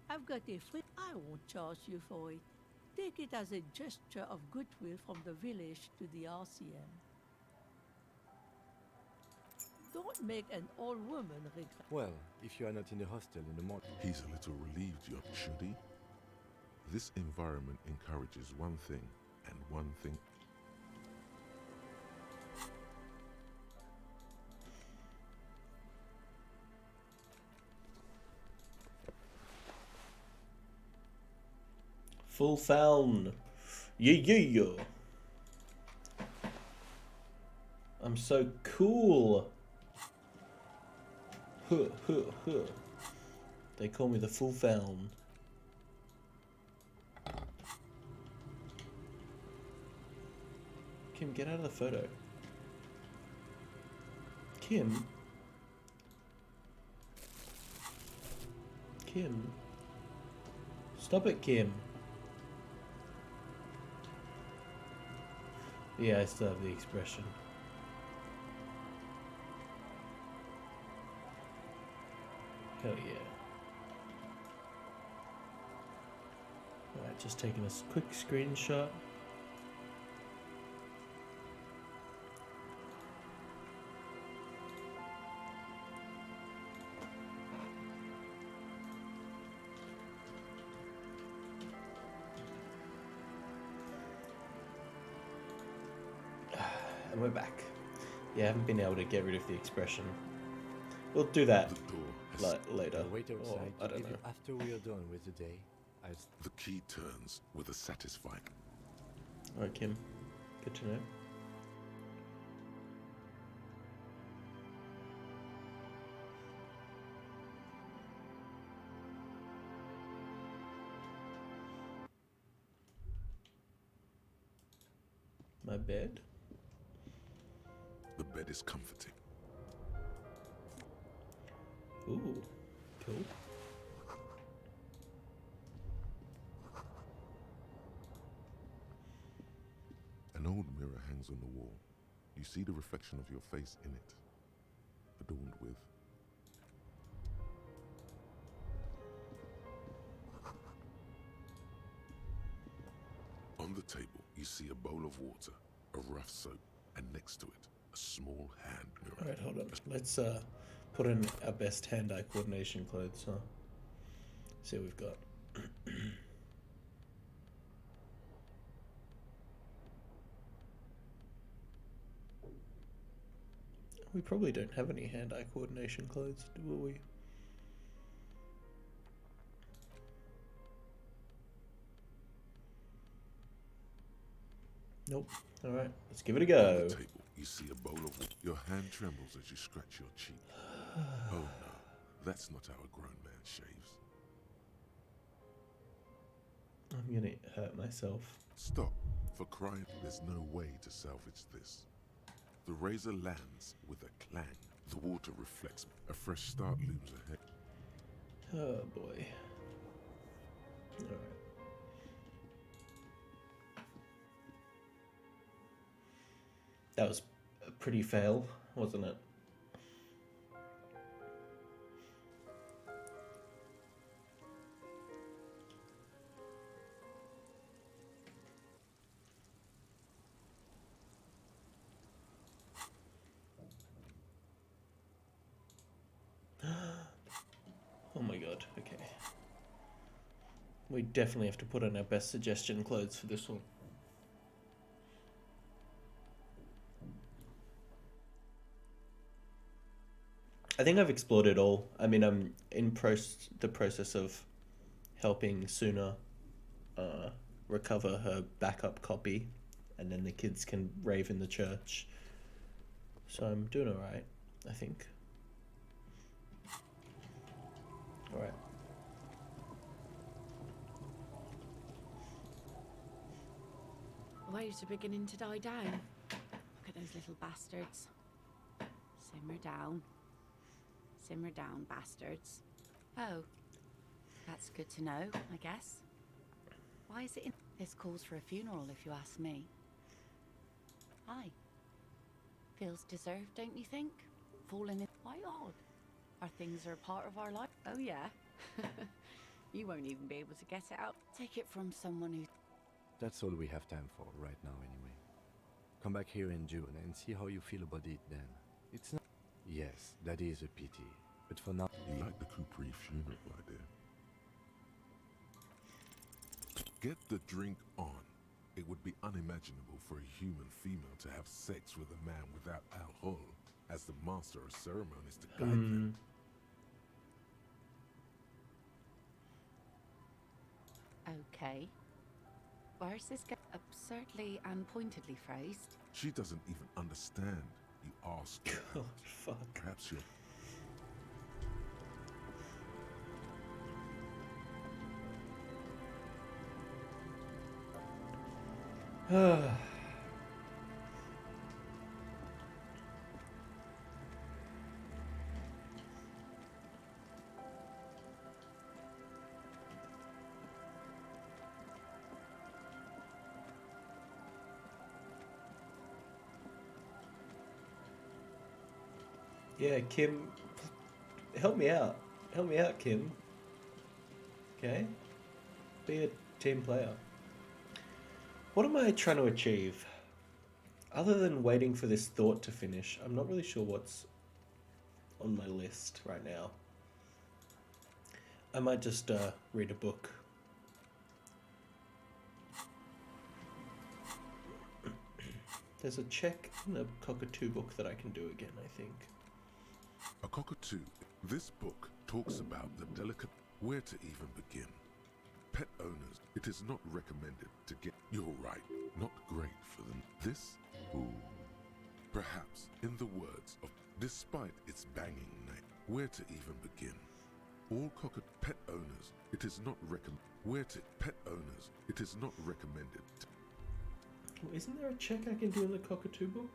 Speaker 22: I've got a free... I won't charge you for it. Take it as a gesture of goodwill from the village to the RCM. Don't make an old woman regret.
Speaker 2: Well, if you are not in the hostel in the morning...
Speaker 3: He's a little relieved, should he? This environment encourages one thing, and one thing...
Speaker 1: Full found. Yeah. I'm so cool. Huh. They call me the full found. Kim, get out of the photo. Kim? Kim? Stop it, Kim. Yeah, I still have the expression. Hell yeah. Alright, just taking a quick screenshot. And we're back. Yeah, I haven't been able to get rid of the expression. We'll do that later.
Speaker 2: I'll wait outside.
Speaker 1: I don't know.
Speaker 2: After we are done with the day,
Speaker 3: The key turns with a satisfying...
Speaker 1: Alright, Kim. Good to know. My bed?
Speaker 3: The bed is comforting.
Speaker 1: Ooh, cool.
Speaker 3: An old mirror hangs on the wall. You see the reflection of your face in it, adorned with on the table, you see a bowl of water, a rough soap, and next to it, a small hand mirror.
Speaker 1: Alright, hold on. Let's put in our best hand-eye coordination clothes, huh? See what we've got. We probably don't have any hand-eye coordination clothes, will we? Nope. Alright, let's give it a go.
Speaker 3: On the table, you see a bowl of water. Your hand trembles as you scratch your cheek. Oh no, that's not how a grown man shaves.
Speaker 1: I'm gonna hurt myself.
Speaker 3: Stop. For crying, there's no way to salvage this. The razor lands with a clang. The water reflects. A fresh start looms ahead.
Speaker 1: Oh boy. Alright. That was a pretty fail, wasn't it? Oh my god, okay. We definitely have to put on our best suggestion clothes for this one. I think I've explored it all. I mean, I'm in the process of helping Suna recover her backup copy, and then the kids can rave in the church. So I'm doing alright, I think. Alright.
Speaker 18: Waves are beginning to die down. Look at those little bastards. Simmer down. Simmer down, bastards. Oh, that's good to know, I guess. Why is it in... This calls for a funeral, if you ask me. Aye. Feels deserved, don't you think? Falling in... Why odd? Our things are a part of our life. Oh, yeah. You won't even be able to get it out. Take it from someone who...
Speaker 2: That's all we have time for right now anyway. Come back here in June and see how you feel about it then. It's not... Yes, that is a pity. But for now...
Speaker 3: You like the Capri funeral idea? Get the drink on. It would be unimaginable for a human female to have sex with a man without alcohol, as the master of ceremonies to guide them.
Speaker 18: Okay. Where's this absurdly and pointedly phrased?
Speaker 3: She doesn't even understand. You ask her.
Speaker 1: Oh, fuck.
Speaker 3: Perhaps you're...
Speaker 1: Yeah, Kim, help me out. Help me out, Kim. Okay? Be a team player. What am I trying to achieve? Other than waiting for this thought to finish, I'm not really sure what's on my list right now. I might just read a book. There's a check in the cockatoo book that I can do again, I think.
Speaker 3: A cockatoo. This book talks about the delicate... Where to even begin? Pet owners, it is not recommended to get... You're right, not This? Ooh. Perhaps, in the words of, despite its banging name, where to even begin? All pet owners, it is not pet owners, it is not recommended.
Speaker 1: Well, isn't there a check I can do in the cockatoo book?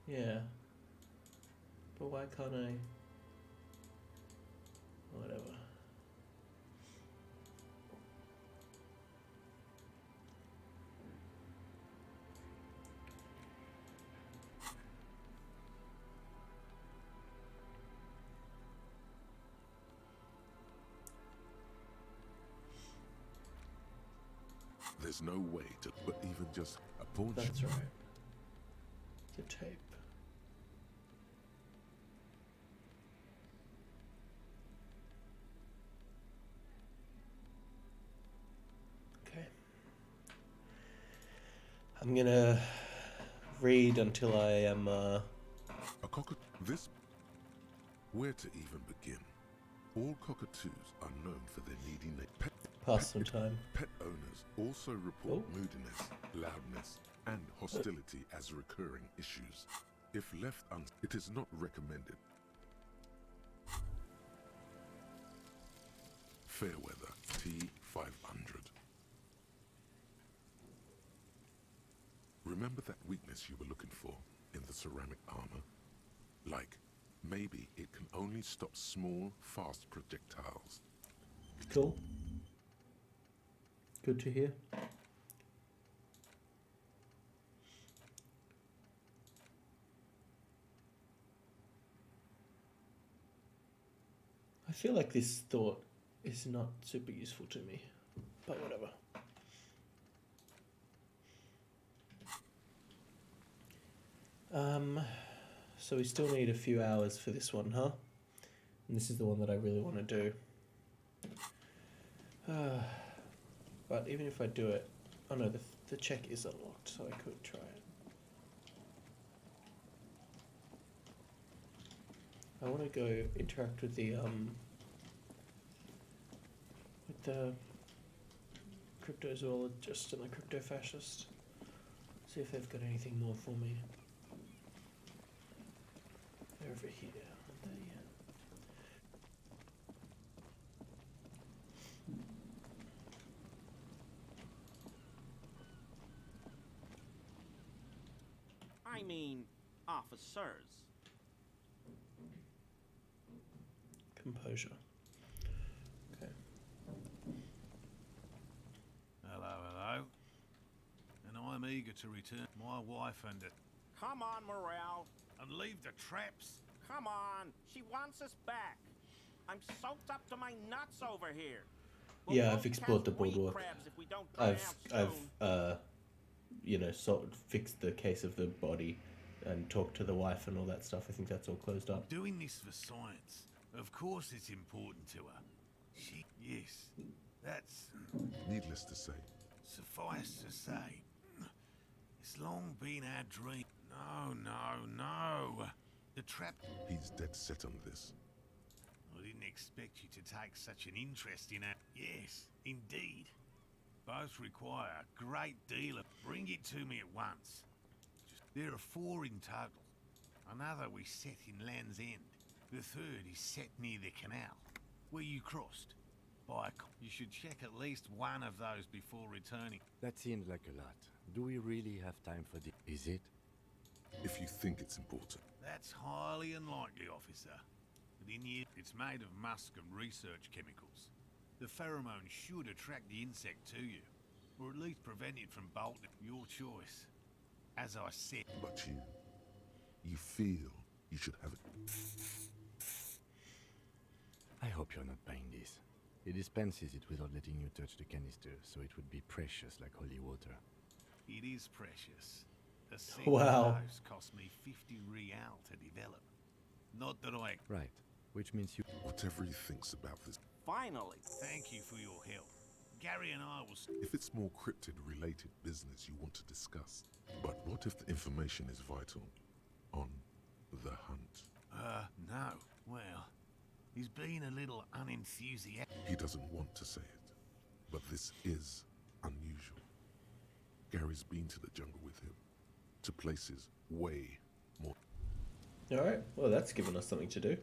Speaker 1: Yeah. But why can't I? Whatever.
Speaker 3: There's no way to, but even just a pawn shop.
Speaker 1: That's right. The tape. Okay. I'm gonna read until I am.
Speaker 3: A cockatoo. This. Where to even begin? All cockatoos are known for their needy pet.
Speaker 1: Pass some time.
Speaker 3: Pet owners also report moodiness, loudness, and hostility as recurring issues. If left it is not recommended. Fairweather T500. Remember that weakness you were looking for in the ceramic armor? Like, maybe it can only stop small, fast projectiles.
Speaker 1: Cool. Good to hear. I feel like this thought is not super useful to me, but whatever. So we still need a few hours for this one, huh? And this is the one that I really want to do. But even if I do it, oh no, the check is unlocked, so I could try it. I want to go interact with the cryptozoologist and the crypto fascist. See if they've got anything more for me. They're over here, aren't they? Yeah.
Speaker 8: I mean, officers.
Speaker 1: Composure. Okay.
Speaker 9: Hello, hello. And I'm eager to return my wife and
Speaker 8: Come on, Morel.
Speaker 9: and leave the traps.
Speaker 8: Come on. She wants us back. I'm soaked up to my nuts over here. We'll
Speaker 1: Yeah,
Speaker 8: both
Speaker 1: I've explored the
Speaker 8: catch reed
Speaker 1: boardwalk.
Speaker 8: crabs if we don't dry out soon.
Speaker 1: You know, fixed the case of the body and talked to the wife and all that stuff. I think that's all closed up.
Speaker 9: Doing this for science. Of course it's important to her. Yes, that's...
Speaker 3: Needless to say.
Speaker 9: Suffice to say, it's long been our dream. No. The trap...
Speaker 3: He's dead set on this.
Speaker 9: I didn't expect you to take such an interest in it. Yes, indeed. Both require a great deal of... Bring it to me at once. There are 4 in total. Another we set in Land's End. The third is set near the canal, where you crossed. You should check at least one of those before returning.
Speaker 2: That seems like a lot. Do we really have time for this? Is it?
Speaker 3: If you think it's important.
Speaker 9: That's highly unlikely, officer. But in here, it's made of musk and research chemicals. The pheromone should attract the insect to you, or at least prevent it from bolting. Your choice. As I said.
Speaker 3: But you feel you should have it.
Speaker 2: I hope you're not buying this. It dispenses it without letting you touch the canister, so it would be precious like holy water.
Speaker 9: It is precious. A single dose cost me 50 real to develop. Not that I...
Speaker 2: Right, which means you...
Speaker 3: Whatever he thinks about this.
Speaker 8: Finally.
Speaker 9: Thank you for your help. Gary and I will...
Speaker 3: If it's more cryptid-related business you want to discuss. But what if the information is vital on the hunt?
Speaker 9: No. Well, he's been a little unenthusiastic.
Speaker 3: He doesn't want to say it. but this is unusual. Gary's been to the jungle with him, to places way more.
Speaker 1: Alright, well that's given us something to do.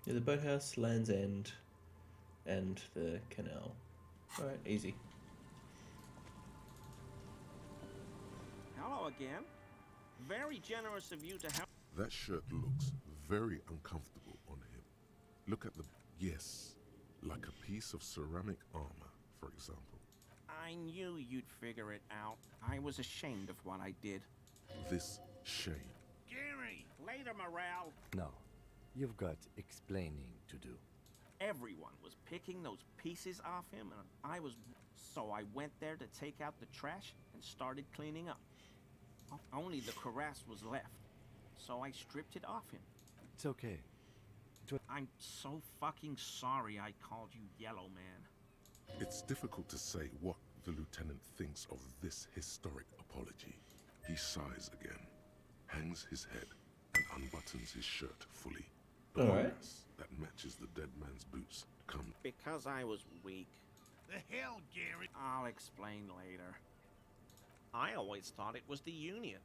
Speaker 1: Yeah, the boathouse, Land's End, and the canal. Alright, easy.
Speaker 8: Hello again. Very generous of you to help.
Speaker 3: That shirt looks very uncomfortable on him. Look at the... Yes, like a piece of ceramic armor, for example.
Speaker 8: I knew you'd figure it out. I was ashamed of what I did.
Speaker 3: This shame.
Speaker 8: Gary! Later, Morale.
Speaker 2: No, you've got explaining to do.
Speaker 8: Everyone was picking those pieces off him, and I was... So I went there to take out the trash and started cleaning up. Only the cuirass was left, so I stripped it off him.
Speaker 2: It's okay.
Speaker 8: I'm so fucking sorry I called you Yellow Man.
Speaker 3: It's difficult to say what the lieutenant thinks of this historic apology. He sighs again, hangs his head, and unbuttons his shirt fully. The cuirass that matches the dead man's boots comes.
Speaker 8: Because I was weak.
Speaker 9: The hell, Gary?
Speaker 8: I'll explain later. I always thought it was the Union.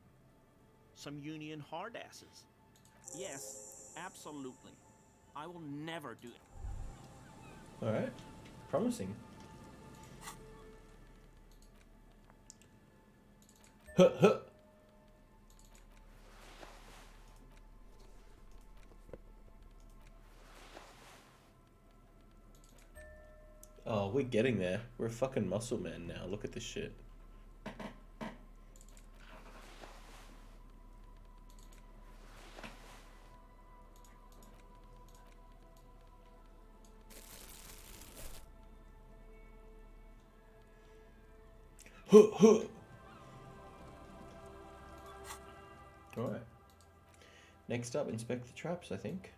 Speaker 8: Some Union hardasses. Yes, absolutely. I will never do it.
Speaker 1: Alright, promising. Huh, huh. Oh, we're getting there. We're a fucking muscle man now. Look at this shit. Huh, huh. Alright. Next up, inspect the traps, I think.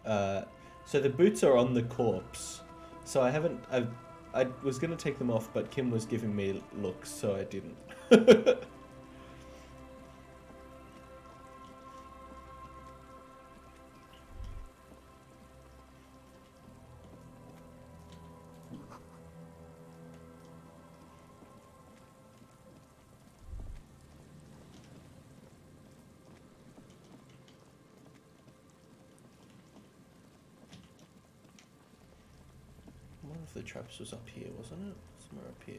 Speaker 1: So the boots are on the corpse. So I haven't... I was going to take them off, but Kim was giving me looks, so I didn't. One of the traps was up here, wasn't it? Somewhere up here.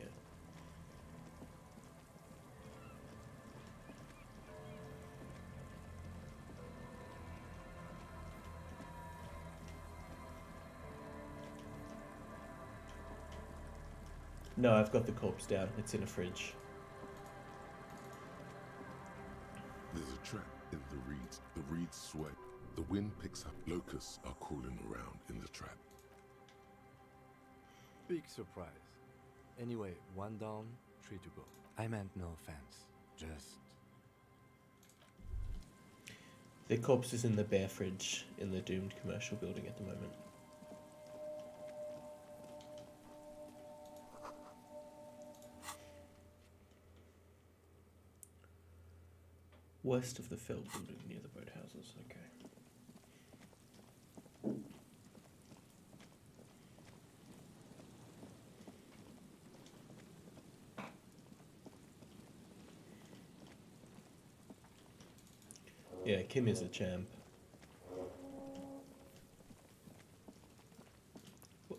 Speaker 1: No, I've got the corpse down. It's in a fridge.
Speaker 3: There's a trap in the reeds. The reeds sway. The wind picks up. Locusts are crawling around in the trap.
Speaker 2: Big surprise. Anyway, 1 down, 3 to go. I meant no offense. Just...
Speaker 1: The corpse is in the bear fridge in the doomed commercial building at the moment. West of the Feld building near the boathouses, okay. Yeah, Kim is a champ.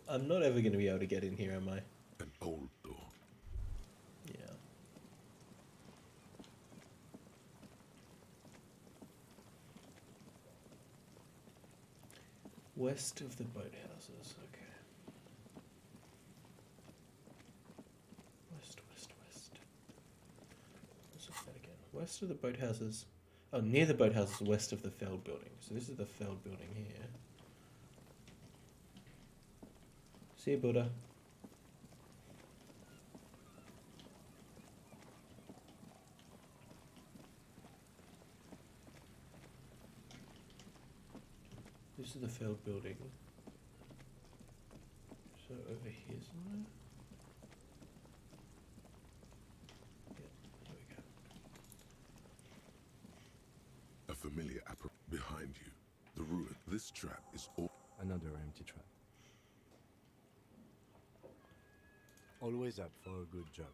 Speaker 1: I'm not ever going to be able to get in here, am I?
Speaker 3: An old door.
Speaker 1: Yeah. West of the boathouses, okay. West. Let's look at that again. West of the boathouses. Oh, near the boathouses, west of the Feld building. So this is the Feld building here. See you, Buddha. This is the Feld building. So over here somewhere. Yeah, there we go.
Speaker 3: A familiar familiar behind you. The ruin. This trap is all.
Speaker 2: Another empty trap. Always up for a good job.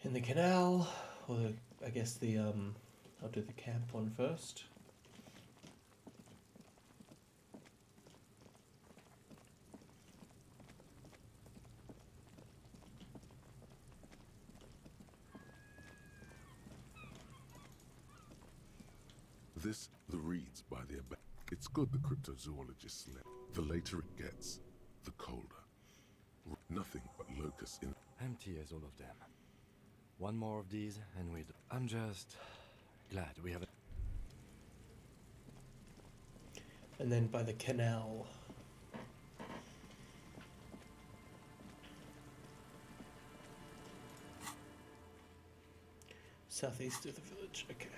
Speaker 1: In the canal, or I guess I'll do the camp one first.
Speaker 3: The reeds by the abandoned. It's good the cryptozoologists left. The later it gets, the colder. Nothing but locusts in.
Speaker 2: Empty as all of them. One more of these and I'm just glad we have it.
Speaker 1: And then by the canal. Southeast of the village, okay.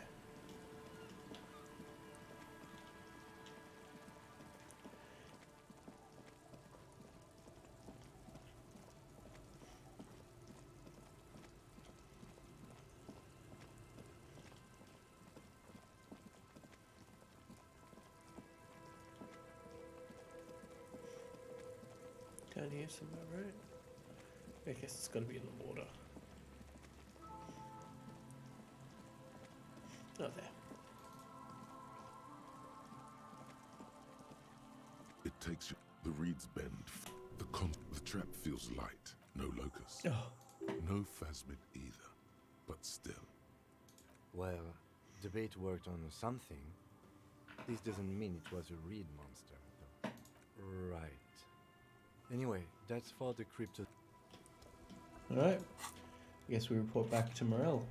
Speaker 1: Down here somewhere, right? I guess it's gotta be in the water. Oh, there.
Speaker 3: It takes you. The reeds bend. The trap feels light. No locust.
Speaker 1: Oh.
Speaker 3: No phasmid either. But still.
Speaker 2: Well, the bait worked on something. This doesn't mean it was a reed monster, though. Right. Anyway, that's for the crypto.
Speaker 1: Alright. I guess we report back to Morel.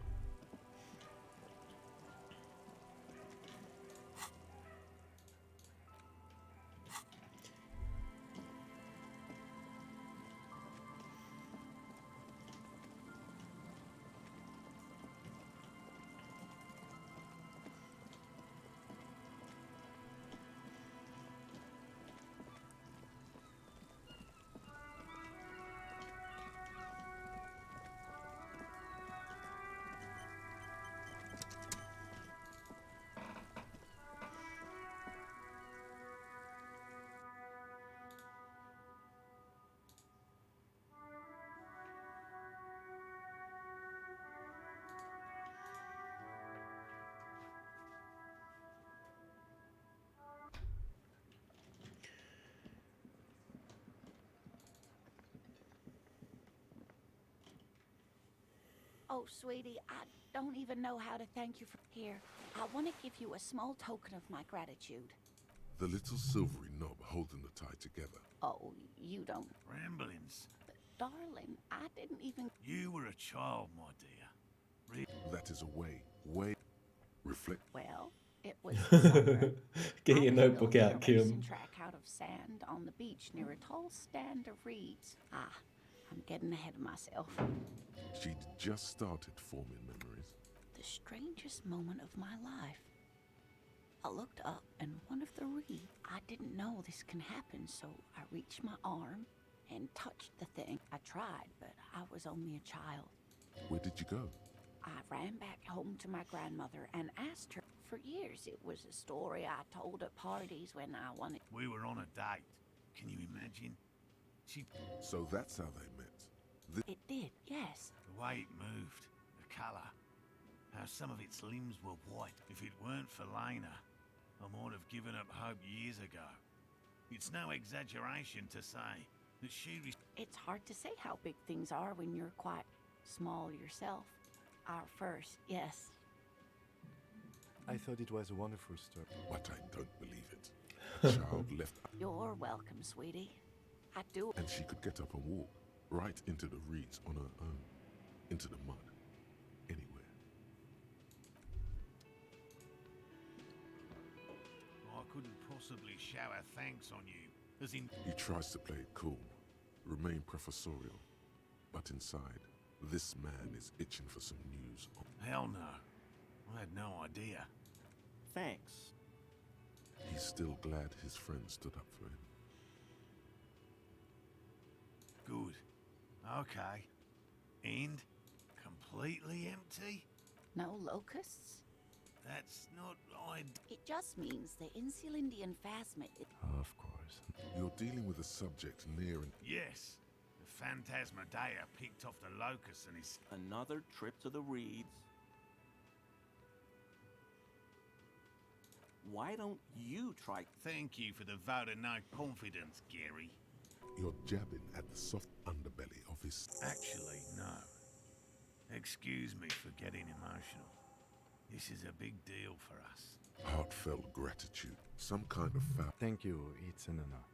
Speaker 18: Oh, sweetie, I don't even know how to thank you for here. I want to give you a small token of my gratitude.
Speaker 3: The little silvery knob holding the tie together.
Speaker 18: Oh, you don't.
Speaker 9: Ramblings.
Speaker 18: Darling, I didn't even.
Speaker 9: You were a child, my dear.
Speaker 3: That is a way. Reflect.
Speaker 18: Well, it was summer.
Speaker 1: Get your notebook out, Kim.
Speaker 18: Track out of sand on the beach near a tall stand of reeds. Ah, I'm getting ahead of myself.
Speaker 3: She'd just started forming memories.
Speaker 18: The strangest moment of my life. I looked up and one of the reeds. I didn't know this can happen, so I reached my arm and touched the thing. I tried, but I was only a child.
Speaker 3: Where did you go?
Speaker 18: I ran back home to my grandmother and asked her. For years, it was a story I told at parties when I wanted.
Speaker 9: We were on a date. Can you imagine?
Speaker 3: So that's how they met.
Speaker 18: It did, yes.
Speaker 9: The way it moved, the colour, how some of its limbs were white. If it weren't for Lena, I might have given up hope years ago. It's no exaggeration to say that she...
Speaker 18: It's hard to say how big things are when you're quite small yourself. Our first, yes.
Speaker 2: I thought it was a wonderful story.
Speaker 3: But I don't believe it. A child left...
Speaker 18: You're welcome, sweetie. I do...
Speaker 3: And she could get up and walk right into the reeds on her own. Into the mud. Anywhere.
Speaker 9: I couldn't possibly shower thanks on you. As in...
Speaker 3: He tries to play it cool. Remain professorial. But inside, this man is itching for some news.
Speaker 9: Hell no. I had no idea.
Speaker 8: Thanks.
Speaker 3: He's still glad his friend stood up for him.
Speaker 9: Good. Okay. And completely empty?
Speaker 12: No locusts?
Speaker 9: That's not right.
Speaker 12: It just means the Insulindian phasmid.
Speaker 3: Of course. You're dealing with a subject near and...
Speaker 9: Yes. The Phantasmadeia picked off the locust and is...
Speaker 8: Another trip to the reeds. Why don't you try?
Speaker 9: Thank you for the vote of no confidence, Gary.
Speaker 3: You're jabbing at the soft underbelly of his...
Speaker 9: Actually, no. Excuse me for getting emotional. This is a big deal for us.
Speaker 3: Heartfelt gratitude. Some kind of foul...
Speaker 2: Thank you, it's an honor.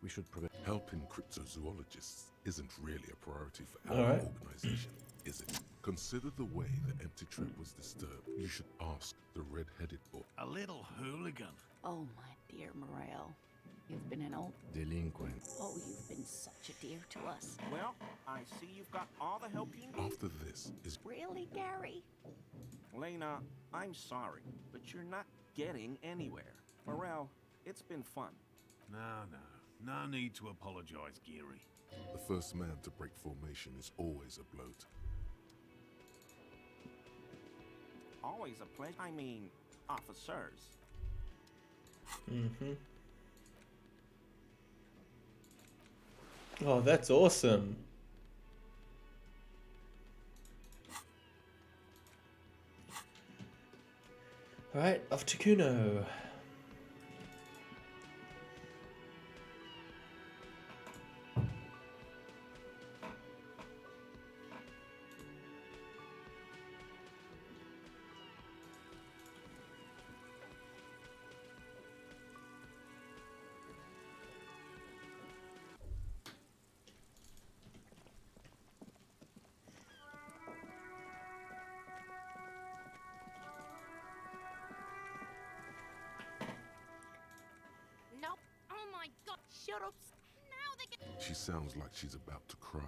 Speaker 2: We should prevent...
Speaker 3: Helping cryptozoologists isn't really a priority for
Speaker 1: All
Speaker 3: our
Speaker 1: right.
Speaker 3: organization, is it? Consider the way the empty trap was disturbed. You should ask the red-headed boy.
Speaker 9: A little hooligan.
Speaker 12: Oh, my dear Morel. You've been an old...
Speaker 2: Delinquent.
Speaker 12: Oh, you've been such a dear to us.
Speaker 8: Well, I see you've got all the help you need.
Speaker 3: After this is...
Speaker 12: Really, Gary?
Speaker 8: Lena, I'm sorry, but you're not getting anywhere. Morel, it's been fun.
Speaker 9: No need to apologize, Gary.
Speaker 3: The first man to break formation is always a bloat.
Speaker 8: Always a pleasure. I mean, officers.
Speaker 1: Mm-hmm. Oh, that's awesome. Alright, off to Kuno.
Speaker 13: No. Oh my god, shut up. Now they get...
Speaker 3: She sounds like she's about to cry,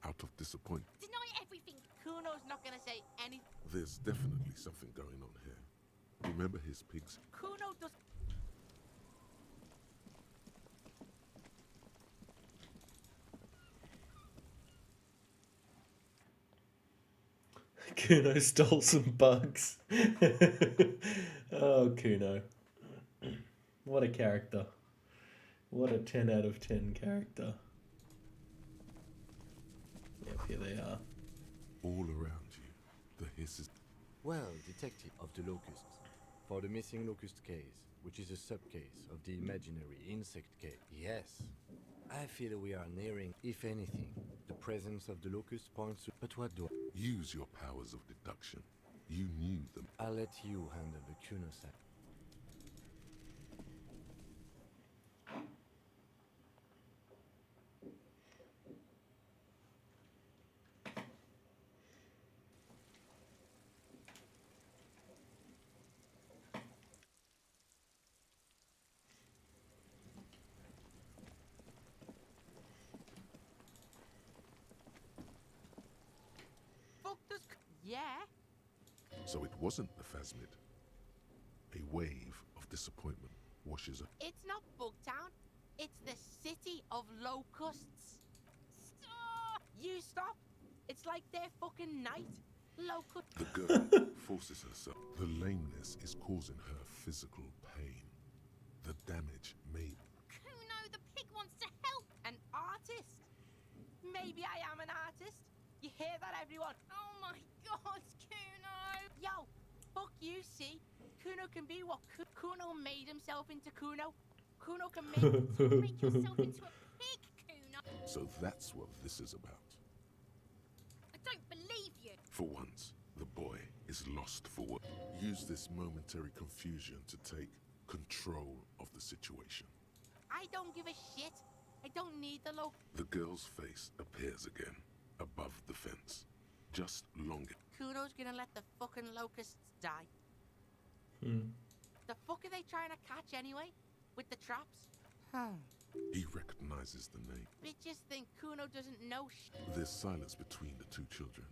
Speaker 3: out of disappointment.
Speaker 13: Deny everything. Kuno's not gonna say anything.
Speaker 3: There's definitely something going on here. Remember his pigs?
Speaker 13: Kuno does...
Speaker 1: Kuno stole some bugs. Oh, Kuno. What a character. What a 10 out of 10 character. Yep, here they are.
Speaker 3: All around you, the hiss is...
Speaker 2: Well, detective of the locusts. For the missing locust case, which is a subcase of the imaginary insect case. Yes. I feel we are nearing, if anything, the presence of the locust points to... But what do I...
Speaker 3: Use your powers of deduction. You knew them.
Speaker 2: I'll let you handle the Kuno side.
Speaker 13: Fuck this... Yeah?
Speaker 3: So it wasn't the phasmid. A wave of disappointment washes up.
Speaker 13: It's not Bugtown. It's the city of locusts. Stop! You stop. It's like their fucking night. Locust...
Speaker 3: The girl forces herself. The lameness is causing her physical pain. The damage made...
Speaker 13: Kuno, the pig wants to help. An artist? Maybe I am an artist. You hear that, everyone? Oh my god, Kuno! Yo, fuck you, see? Kuno can be what Kuno made himself into Kuno. Kuno can make yourself into a pig, Kuno.
Speaker 3: So that's what this is about.
Speaker 13: I don't believe you.
Speaker 3: For once, the boy is lost for work. Use this momentary confusion to take control of the situation.
Speaker 13: I don't give a shit. I don't need the
Speaker 3: The girl's face appears again, above the fence. Just longer.
Speaker 13: Kuno's gonna let the fucking locusts die. The fuck are they trying to catch anyway? With the traps?
Speaker 3: He recognizes the name.
Speaker 13: Bitches think Kuno doesn't know
Speaker 3: There's silence between the two children.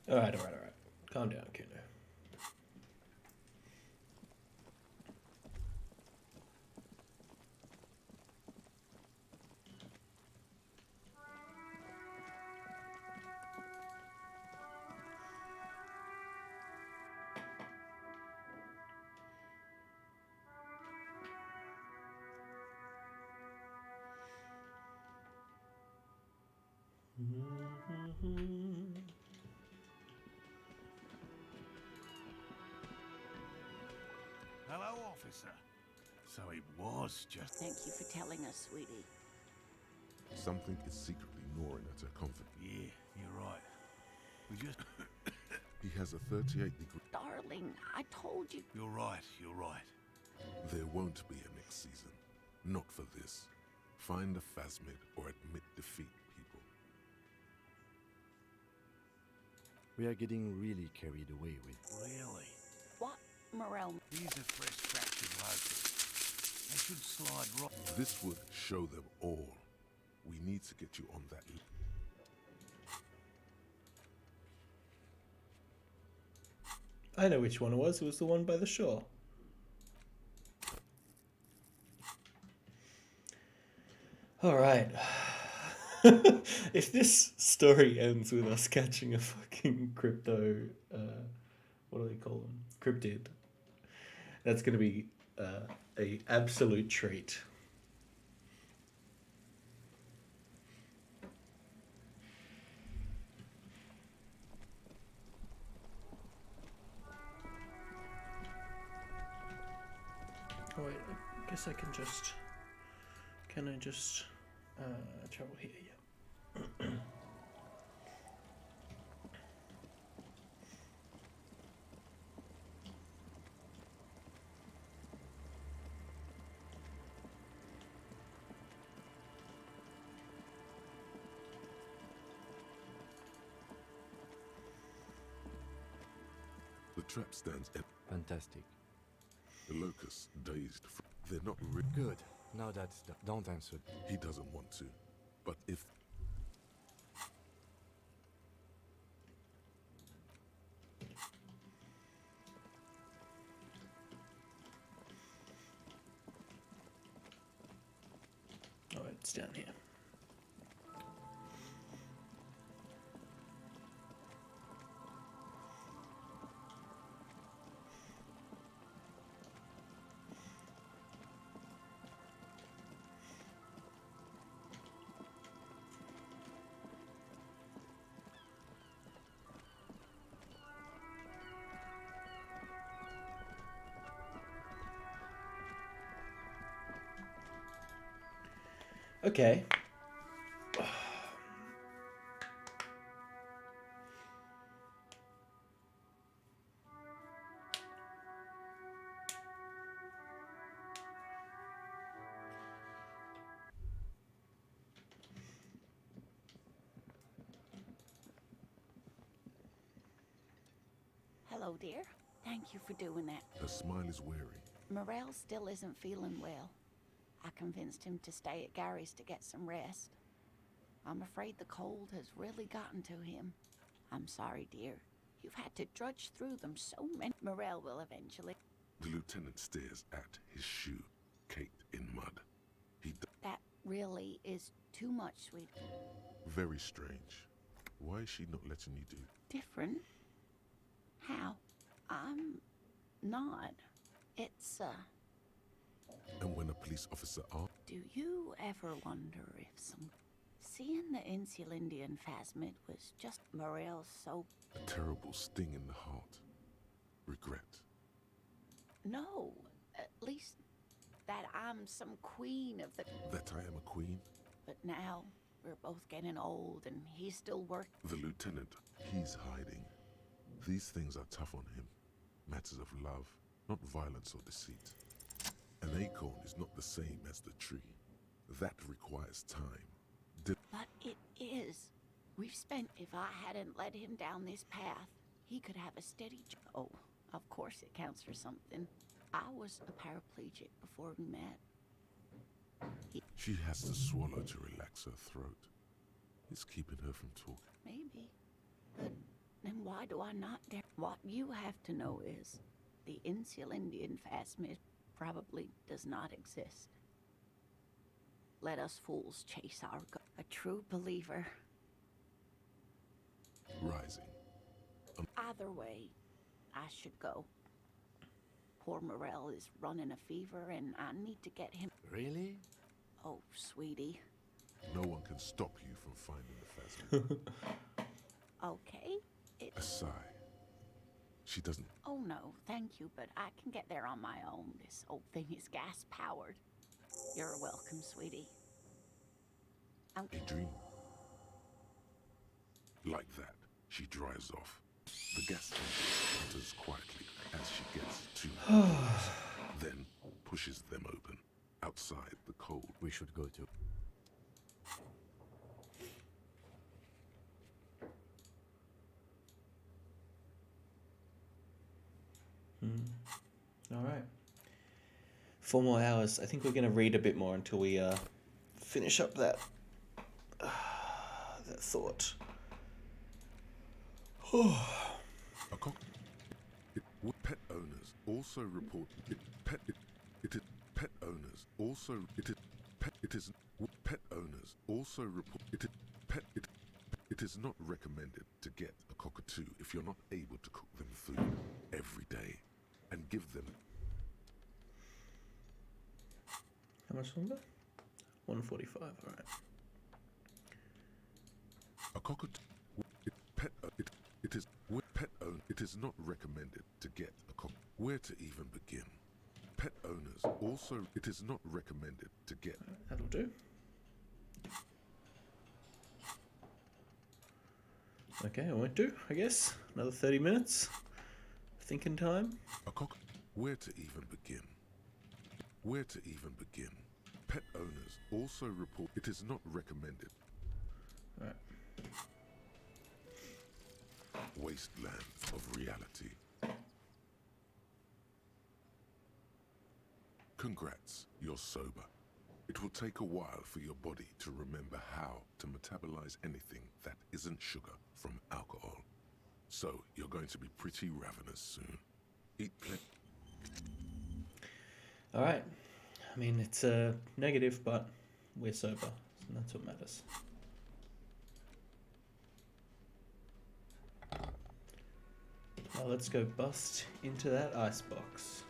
Speaker 1: Alright. Calm down, Kuno.
Speaker 9: Hello, officer. So it was just...
Speaker 12: Thank you for telling us, sweetie.
Speaker 3: Something is secretly gnawing at her comfort.
Speaker 9: Yeah, you're right. We just...
Speaker 3: He has a 38-degree...
Speaker 12: Darling, I told you.
Speaker 9: You're right.
Speaker 3: There won't be a next season. Not for this. Find a phasmid or admit defeat, people.
Speaker 2: We are getting really carried away with.
Speaker 9: Really?
Speaker 12: What, Morel?
Speaker 9: These are fresh fractured locals. They should slide right...
Speaker 3: This would show them all. We need to get you on that.
Speaker 1: I know which one it was. It was the one by the shore. Alright. If this story ends with us catching a fucking crypto... what do they call them? Cryptid. That's going to be a absolute treat. Oh wait, I guess I can just... Can I just travel here? Yeah.
Speaker 3: The trap stands empty.
Speaker 2: Fantastic.
Speaker 3: The locusts, dazed. They're not
Speaker 2: Good. Now that's done. Don't answer.
Speaker 3: He doesn't want to. But if...
Speaker 1: Oh, it's down here. Okay.
Speaker 12: Hello, dear. Thank you for doing that.
Speaker 3: Her smile is weary.
Speaker 12: Morel still isn't feeling well. I convinced him to stay at Gary's to get some rest. I'm afraid the cold has really gotten to him. I'm sorry, dear. You've had to drudge through them so many. Morel will eventually.
Speaker 3: The lieutenant stares at his shoe, caked in mud.
Speaker 12: That really is too much, sweet.
Speaker 3: Very strange. Why is she not letting you do?
Speaker 12: Different? How? I'm not. It's,
Speaker 3: And when a police officer asks...
Speaker 12: Do you ever wonder if seeing the Insulindian phasmid was just Morel's so...
Speaker 3: A terrible sting in the heart. Regret.
Speaker 12: No, at least that I'm some queen of the...
Speaker 3: That I am a queen?
Speaker 12: But now, we're both getting old and he's still working.
Speaker 3: The lieutenant, he's hiding. These things are tough on him. Matters of love, not violence or deceit. An acorn is not the same as the tree. That requires time.
Speaker 12: But it is. We've spent... If I hadn't led him down this path, he could have a steady... Oh, of course it counts for something. I was a paraplegic before we met.
Speaker 3: She has to swallow to relax her throat. It's keeping her from talking.
Speaker 12: Maybe. But Then why do I not dare? What you have to know is the Insulindian phasmid probably does not exist. Let us fools chase our a true believer.
Speaker 3: Rising.
Speaker 12: Either way, I should go. Poor Morel is running a fever and I need to get him.
Speaker 2: Really?
Speaker 12: Oh, sweetie.
Speaker 3: No one can stop you from finding the phasmid.
Speaker 12: Okay.
Speaker 3: A sigh. She doesn't.
Speaker 12: Oh no, thank you, but I can get there on my own. This old thing is gas powered. You're welcome, sweetie.
Speaker 3: A dream. Like that, she drives off. The gas engine enters quietly as she gets to the doors, then pushes them open. Outside, the cold.
Speaker 2: We should go to.
Speaker 1: All right. 4 more hours. I think we're going to read a bit more until we finish up that that thought.
Speaker 3: Pet owners also report pet owners also report it is not recommended to get a cockatoo if you're not able to cook them food every day and give them.
Speaker 1: How much longer? 1:45. All right.
Speaker 3: A cockatoo. It is not recommended to get a cockatoo. Where to even begin? Pet owners also. It is not recommended to get.
Speaker 1: That'll do. Okay, I won't do. I guess another 30 minutes. Thinking time.
Speaker 3: A cock. Where to even begin? Where to even begin? Pet owners also report it is not recommended.
Speaker 1: All right.
Speaker 3: Wasteland of reality. Congrats, you're sober. It will take a while for your body to remember how to metabolize anything that isn't sugar from alcohol. So you're going to be pretty ravenous soon. Eat plenty.
Speaker 1: All right. I mean, it's a negative, but we're sober, and that's what matters. Now let's go bust into that icebox.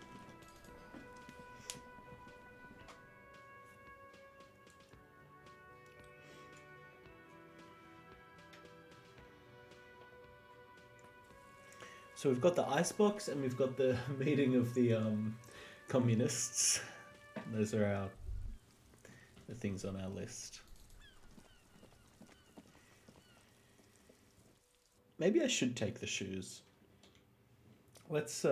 Speaker 1: So we've got the icebox and we've got the meeting of the communists. Those are the things on our list. Maybe I should take the shoes. Let's,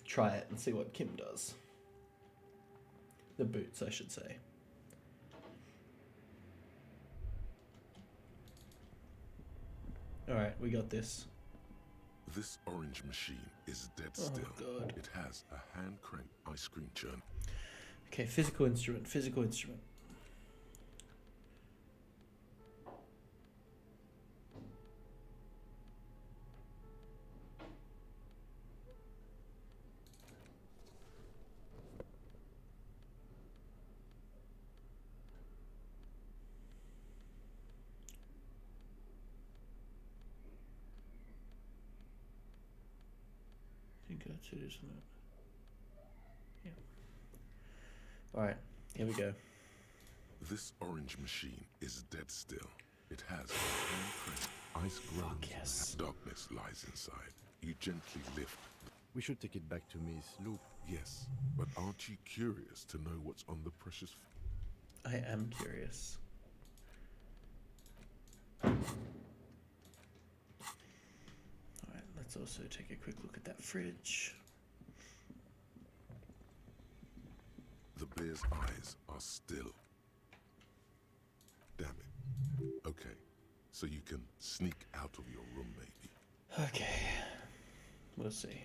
Speaker 1: try it and see what Kim does. The boots, I should say. Alright, we got this.
Speaker 3: This orange machine is dead still.
Speaker 1: God.
Speaker 3: It has a hand-cranked ice cream churn.
Speaker 1: Okay, physical instrument. I think that's it, isn't it? Yeah. Alright, here we go.
Speaker 3: This orange machine is dead still. It has a hand-cranked ice ground.
Speaker 1: Yes.
Speaker 3: Darkness lies inside. You gently lift.
Speaker 2: We should take it back to Miss Luke.
Speaker 3: Yes, but aren't you curious to know what's on the precious?
Speaker 1: I am curious. Alright, let's also take a quick look at that fridge.
Speaker 3: The bear's eyes are still. Damn it. Okay, so you can sneak out of your room, maybe.
Speaker 1: Okay. We'll see.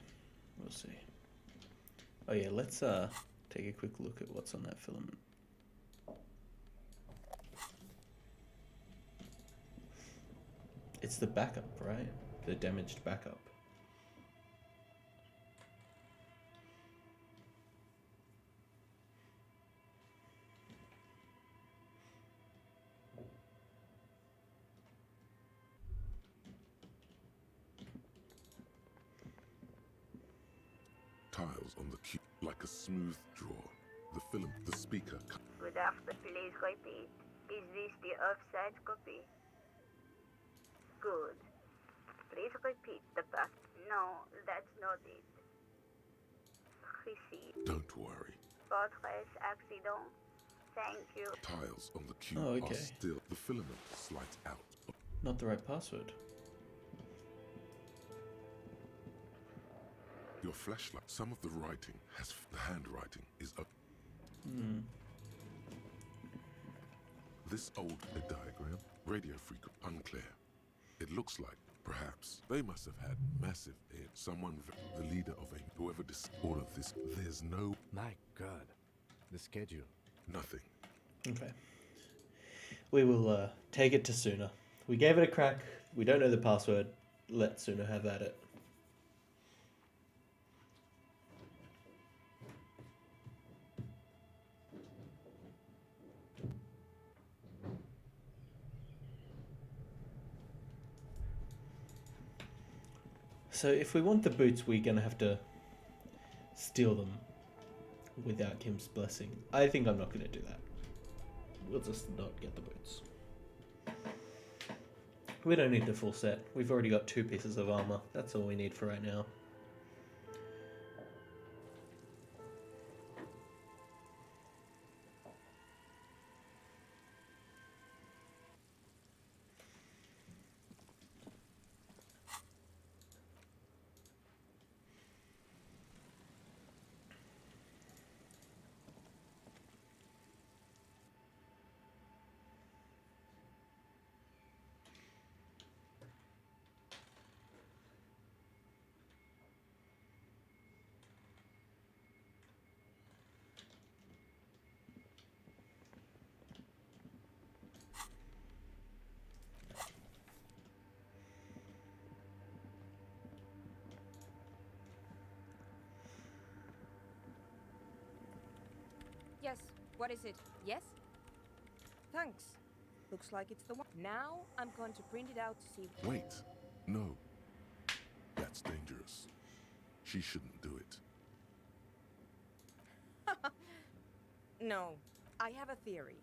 Speaker 1: Oh yeah, let's take a quick look at what's on that filament. It's the backup, right? the damaged backup.
Speaker 3: Tiles on the cube, like a smooth draw. The film, the speaker.
Speaker 15: Good afternoon. Please repeat. Is this the offside copy? Good. Please repeat the past. No, that's not it. Receive.
Speaker 3: Don't worry.
Speaker 15: Fortress accident. Thank you.
Speaker 3: Tiles on the cube
Speaker 1: Oh,
Speaker 3: are
Speaker 1: okay.
Speaker 3: still. The filament slides out.
Speaker 1: Not the right password.
Speaker 3: Your flashlight. Some of the writing has. The handwriting is up.
Speaker 1: Hmm.
Speaker 3: This old diagram, radio frequency, unclear. It looks like, perhaps, they must have had massive aid. Someone, the leader of a, whoever all of this, there's no...
Speaker 2: My God. The schedule.
Speaker 3: Nothing.
Speaker 1: Okay. We will take it to Suna. We gave it a crack. We don't know the password. Let Suna have at it. So if we want the boots, we're gonna have to steal them without Kim's blessing. I think I'm not gonna do that. We'll just not get the boots. We don't need the full set. We've already got 2 pieces of armor. That's all we need for right now.
Speaker 17: Yes, what is it? Yes? Thanks. Looks like it's the one. Now I'm going to print it out to see.
Speaker 3: Wait. No. That's dangerous. She shouldn't do it.
Speaker 17: No, I have a theory.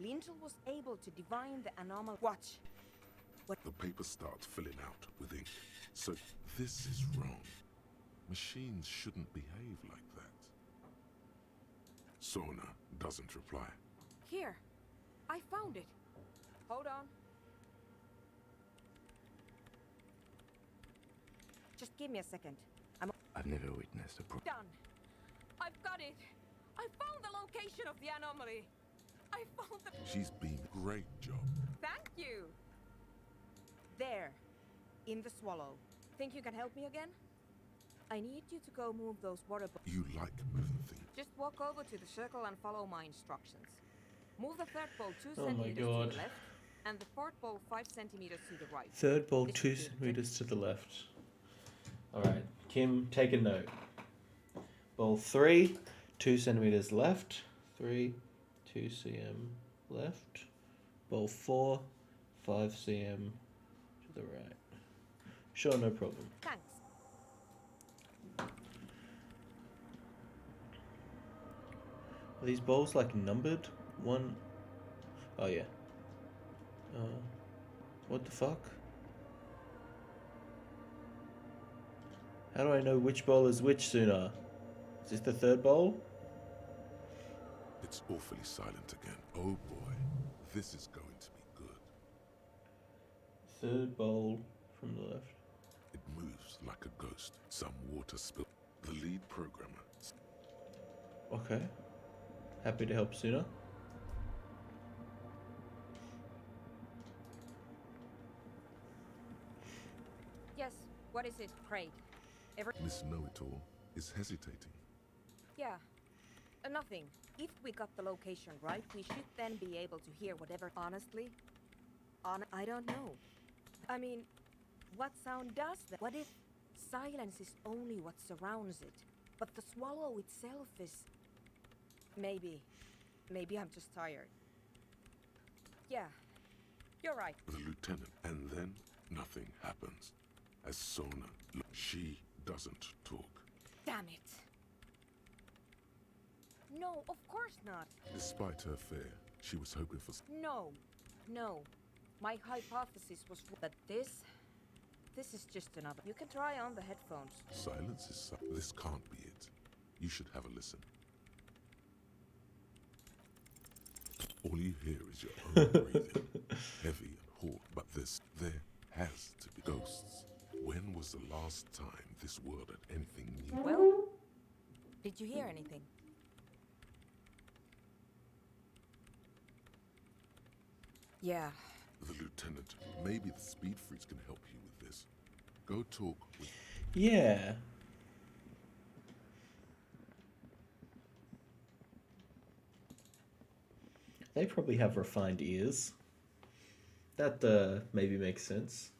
Speaker 17: Lintel was able to divine the anomaly. Watch. What?
Speaker 3: The paper starts filling out with ink. So this is wrong. Machines shouldn't behave like that. Sona doesn't reply.
Speaker 17: Here. I found it. Hold on. Just give me a second.
Speaker 2: I've never witnessed a
Speaker 17: Done. I've got it. I found the location of the anomaly. I found the...
Speaker 3: She's been a great job.
Speaker 17: Thank you. There. In the swallow. Think you can help me again? I need you to go move those water bottles.
Speaker 3: You like moving things.
Speaker 17: Just walk over to the circle and follow my instructions. Move the third ball 2
Speaker 1: Oh my
Speaker 17: centimeters
Speaker 1: God.
Speaker 17: to the left, and the fourth ball 5 centimeters to the right.
Speaker 1: Third ball
Speaker 17: This
Speaker 1: 2
Speaker 17: should do it.
Speaker 1: centimeters to the left. Alright, Kim, take a note. Ball 3, 2 centimeters left. 3, 2 cm left. Ball 4, 5 cm to the right. Sure, no problem.
Speaker 17: Thanks.
Speaker 1: Are these balls like numbered? 1. Oh yeah. What the fuck? How do I know which ball is which sooner? Is this the third bowl?
Speaker 3: It's awfully silent again. Oh boy, this is going to be good.
Speaker 1: Third bowl from the left.
Speaker 3: It moves like a ghost. Some water spill. The lead programmer.
Speaker 1: Okay. Happy to help sooner.
Speaker 17: Yes, what is it, Craig?
Speaker 3: Miss Know-It-All is hesitating.
Speaker 17: Yeah, nothing. If we got the location right, we should then be able to hear whatever. Honestly, I don't know. I mean, What sound does that? What if silence is only what surrounds it, but the swallow itself is... Maybe I'm just tired. Yeah, you're right.
Speaker 3: The lieutenant, and then nothing happens. As Sona, she doesn't talk.
Speaker 17: Damn it. No, of course not.
Speaker 3: Despite her fear, she was hoping for...
Speaker 17: No. My hypothesis was that this is just another... You can try on the headphones.
Speaker 3: Silence is... This can't be it. You should have a listen. All you hear is your own breathing. Heavy and hoarse, but there has to be ghosts. When was the last time this world had anything new?
Speaker 17: Well, did you hear anything? Yeah.
Speaker 3: The lieutenant, maybe the speed freaks can help you with this. Go talk with...
Speaker 1: Yeah. They probably have refined ears. That maybe makes sense.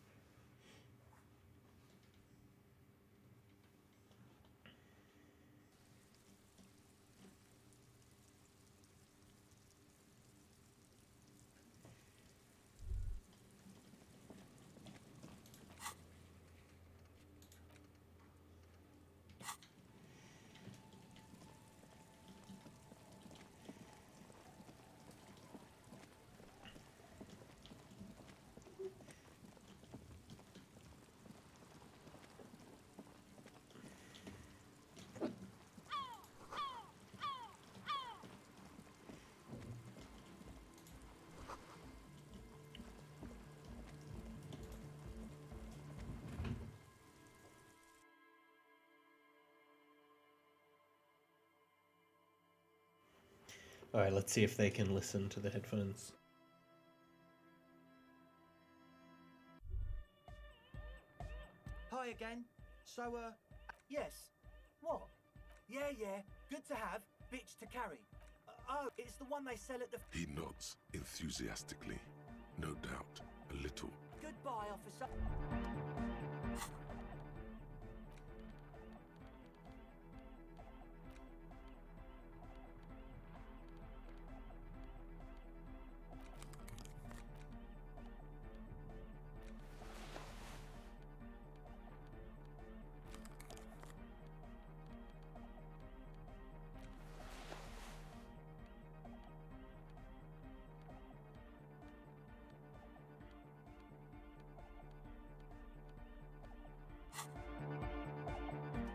Speaker 1: Alright, let's see if they can listen to the headphones.
Speaker 5: Hi again. So, yes. What? Yeah, good to have, bitch to carry. Oh, it's the one they sell at the...
Speaker 3: He nods enthusiastically. No doubt, a little.
Speaker 5: Goodbye, officer.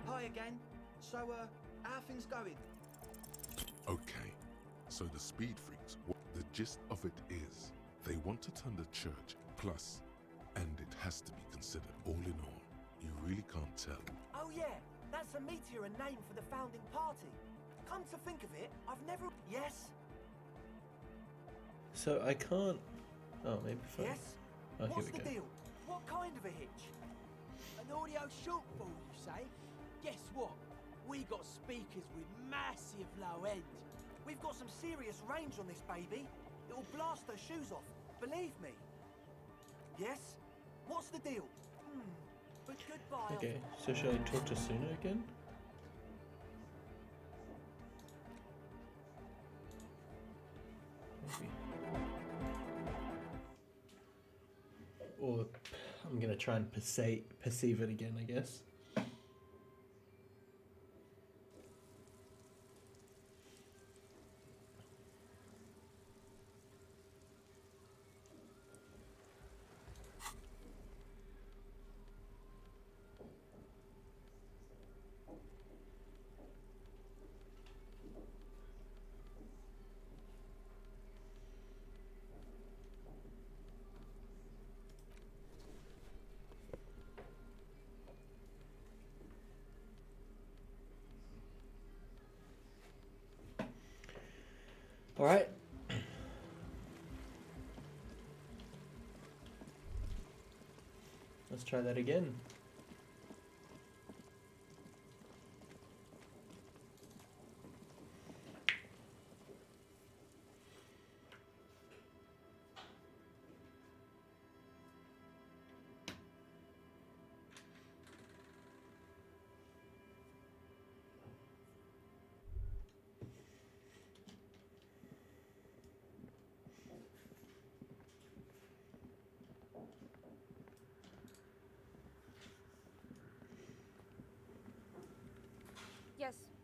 Speaker 5: Hi again. So, how things going?
Speaker 3: Okay, so the speed freaks, the gist of it is, they want to turn the church plus, and it has to be considered all in all. You really can't tell.
Speaker 5: Oh yeah, that's a meteor and name for the founding party. Come to think of it, I've never... Yes?
Speaker 1: So I can't... Oh, maybe fine.
Speaker 5: Yes?
Speaker 1: Oh, here
Speaker 5: What's
Speaker 1: we
Speaker 5: the
Speaker 1: go.
Speaker 5: deal? What kind of a hitch?
Speaker 16: An audio shortfall, you say? Guess what? We got speakers with massive low end.
Speaker 5: We've got some serious range on this baby. It'll blast her shoes off, believe me. Yes? What's the deal? But goodbye.
Speaker 1: Okay, so should I talk to Suna again? Maybe. Or I'm gonna try and perceive it again, I guess. All right. Let's try that again.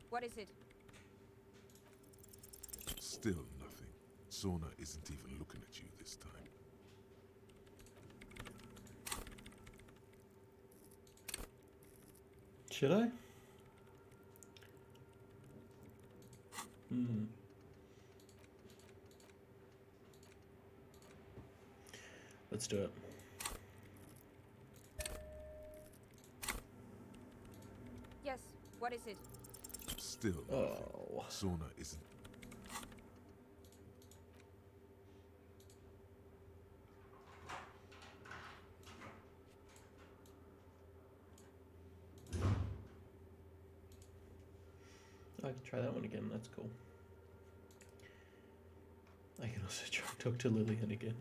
Speaker 17: What is it?
Speaker 3: Still nothing. Sauna isn't even looking at you this time.
Speaker 1: Should I? Let's do it.
Speaker 17: Yes, what is it?
Speaker 3: Still nothing.
Speaker 1: Oh.
Speaker 3: Sauna isn't.
Speaker 1: I can try that one again, that's cool. I can also try and talk to Lillian again.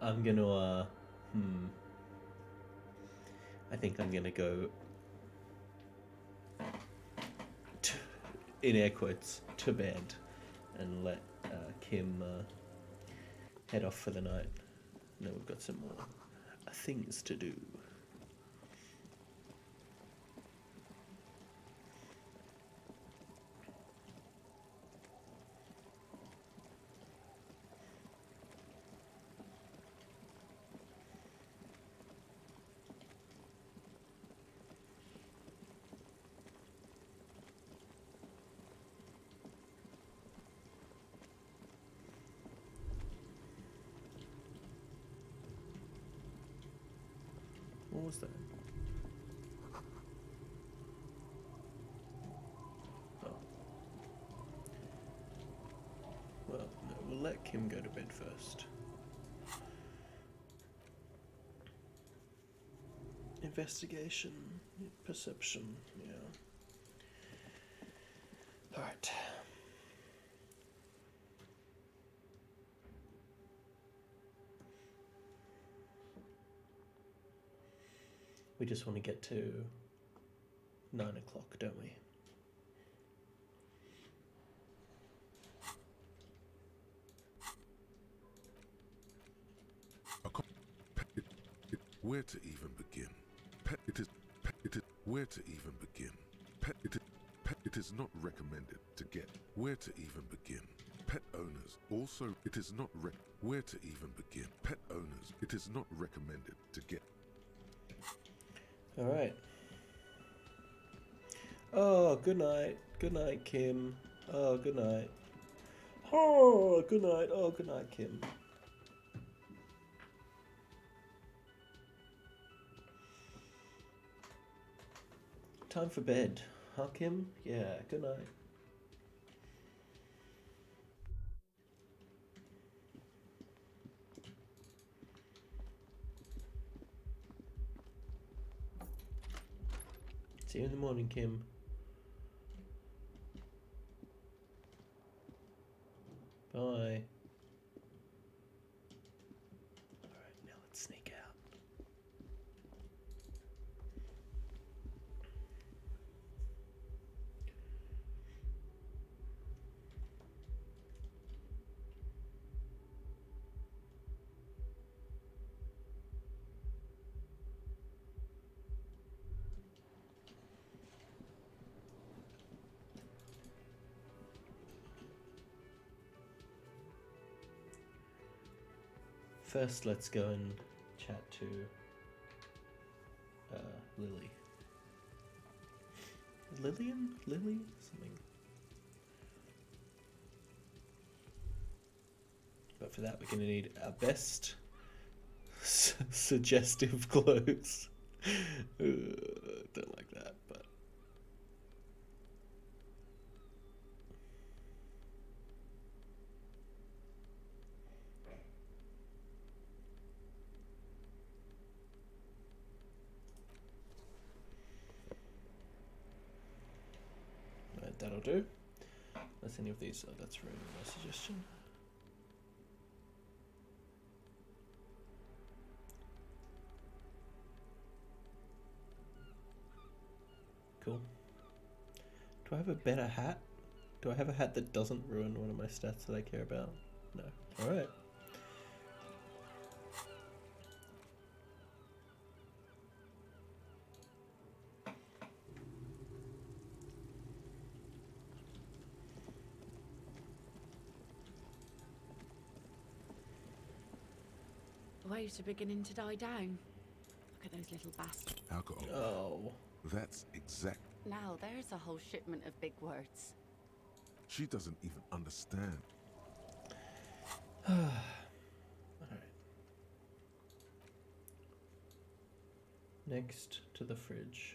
Speaker 1: I'm gonna, I think I'm gonna go, in air quotes, to bed and let Kim head off for the night. And then we've got some more things to do. What was that? Oh. Well, no, we'll let Kim go to bed first. Investigation, perception, yeah. Alright. We just want to get to 9 o'clock, don't we?
Speaker 3: Where to even begin? Where to even begin? It is not recommended to get. Where to even begin? Pet owners also. It is not where to even begin. Pet owners. It is not recommended to get.
Speaker 1: All right. Oh, good night. Good night, Kim. Oh, good night. Oh, good night. Oh, good night, Kim. Time for bed. Huh, Kim? Yeah, good night. See you in the morning, Kim. Bye. Alright, now let's sneak out. First, let's go and chat to Lily. Lillian? Lily? Something. But for that, we're going to need our best suggestive clothes. Don't like that, but... Right, that'll do. Unless any of these... Oh, that's really my suggestion. Cool. Do I have a better hat? Do I have a hat that doesn't ruin one of my stats that I care about? No. Alright.
Speaker 12: hives are beginning to die down. Look at those little bastards.
Speaker 3: Alcohol.
Speaker 1: Oh.
Speaker 3: That's exact.
Speaker 12: Now there's a whole shipment of big words.
Speaker 3: She doesn't even understand.
Speaker 1: Alright. Next to the fridge.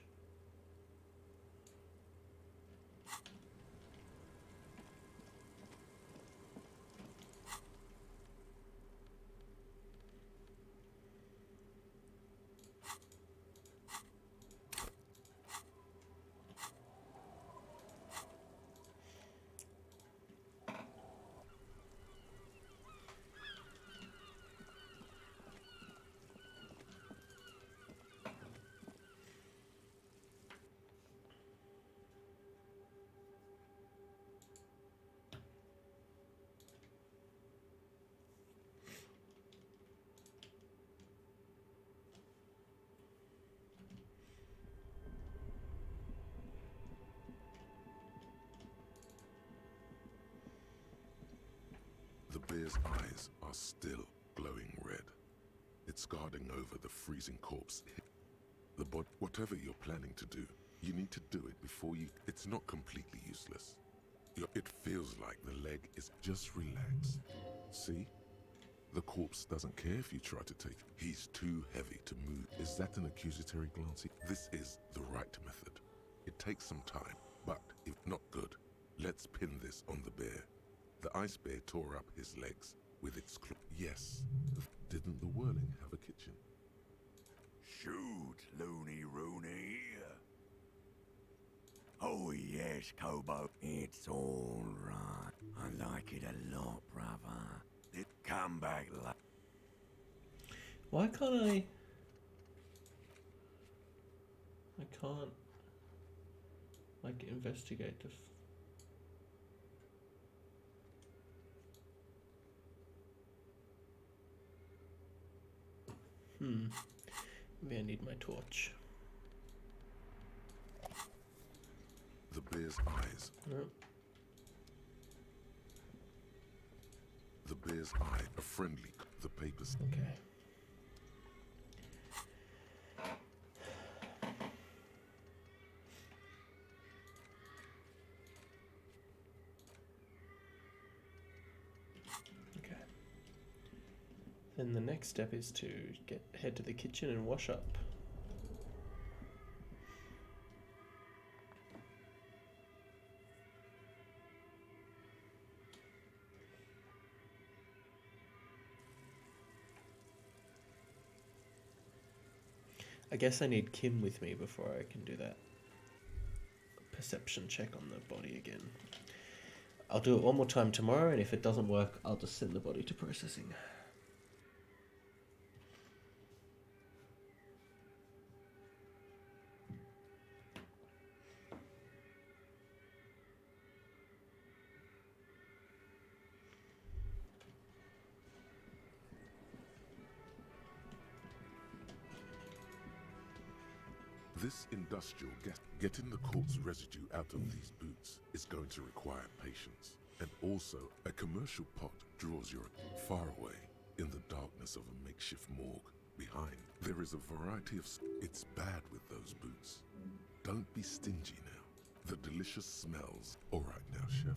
Speaker 3: The bear's eyes are still glowing red. It's guarding over the freezing corpse. The body, whatever you're planning to do, you need to do it before you... It's not completely useless. It feels like the leg is... Just relax. See? The corpse doesn't care if you try to take... He's too heavy to move. Is that an accusatory glance? This is the right method. It takes some time, but if not good, let's pin this on the bear. The ice bear tore up his legs with its claw. Yes. Didn't the whirling have a kitchen?
Speaker 19: Shoot, Looney Rooney. Oh yes, Kobo. It's all right. I like it a lot, brother. Come back,
Speaker 1: Why can't I can't, like, investigate the... Maybe I need my torch.
Speaker 3: The bear's eyes.
Speaker 1: No.
Speaker 3: The bear's eye, a friendly... The papers.
Speaker 1: Okay. Okay. Then the next step is to head to the kitchen and wash up. I guess I need Kim with me before I can do that perception check on the body again. I'll do it one more time tomorrow, and if it doesn't work, I'll just send the body to processing.
Speaker 3: This industrial getting the corpse residue out of these boots is going to require patience. And also, a commercial pot draws your far away in the darkness of a makeshift morgue. Behind, there is a variety of... It's bad with those boots. Don't be stingy now. The delicious smells... Alright now, chef.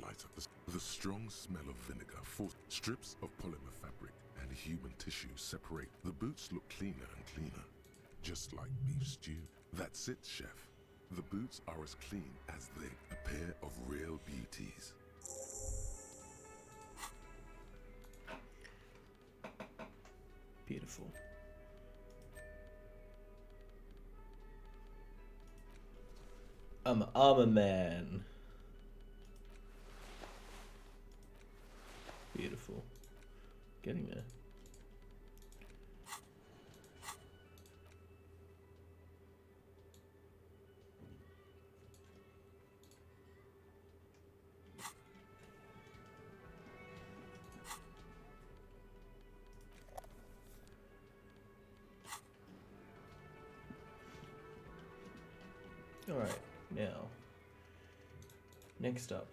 Speaker 3: Light up the strong smell of vinegar. Strips of polymer fabric and human tissue separate. The boots look cleaner and cleaner. Just like beef stew. That's it, chef. The boots are as clean as they, a pair of real beauties.
Speaker 1: Beautiful. I'm a man. Beautiful. Getting there. Alright, now, next up.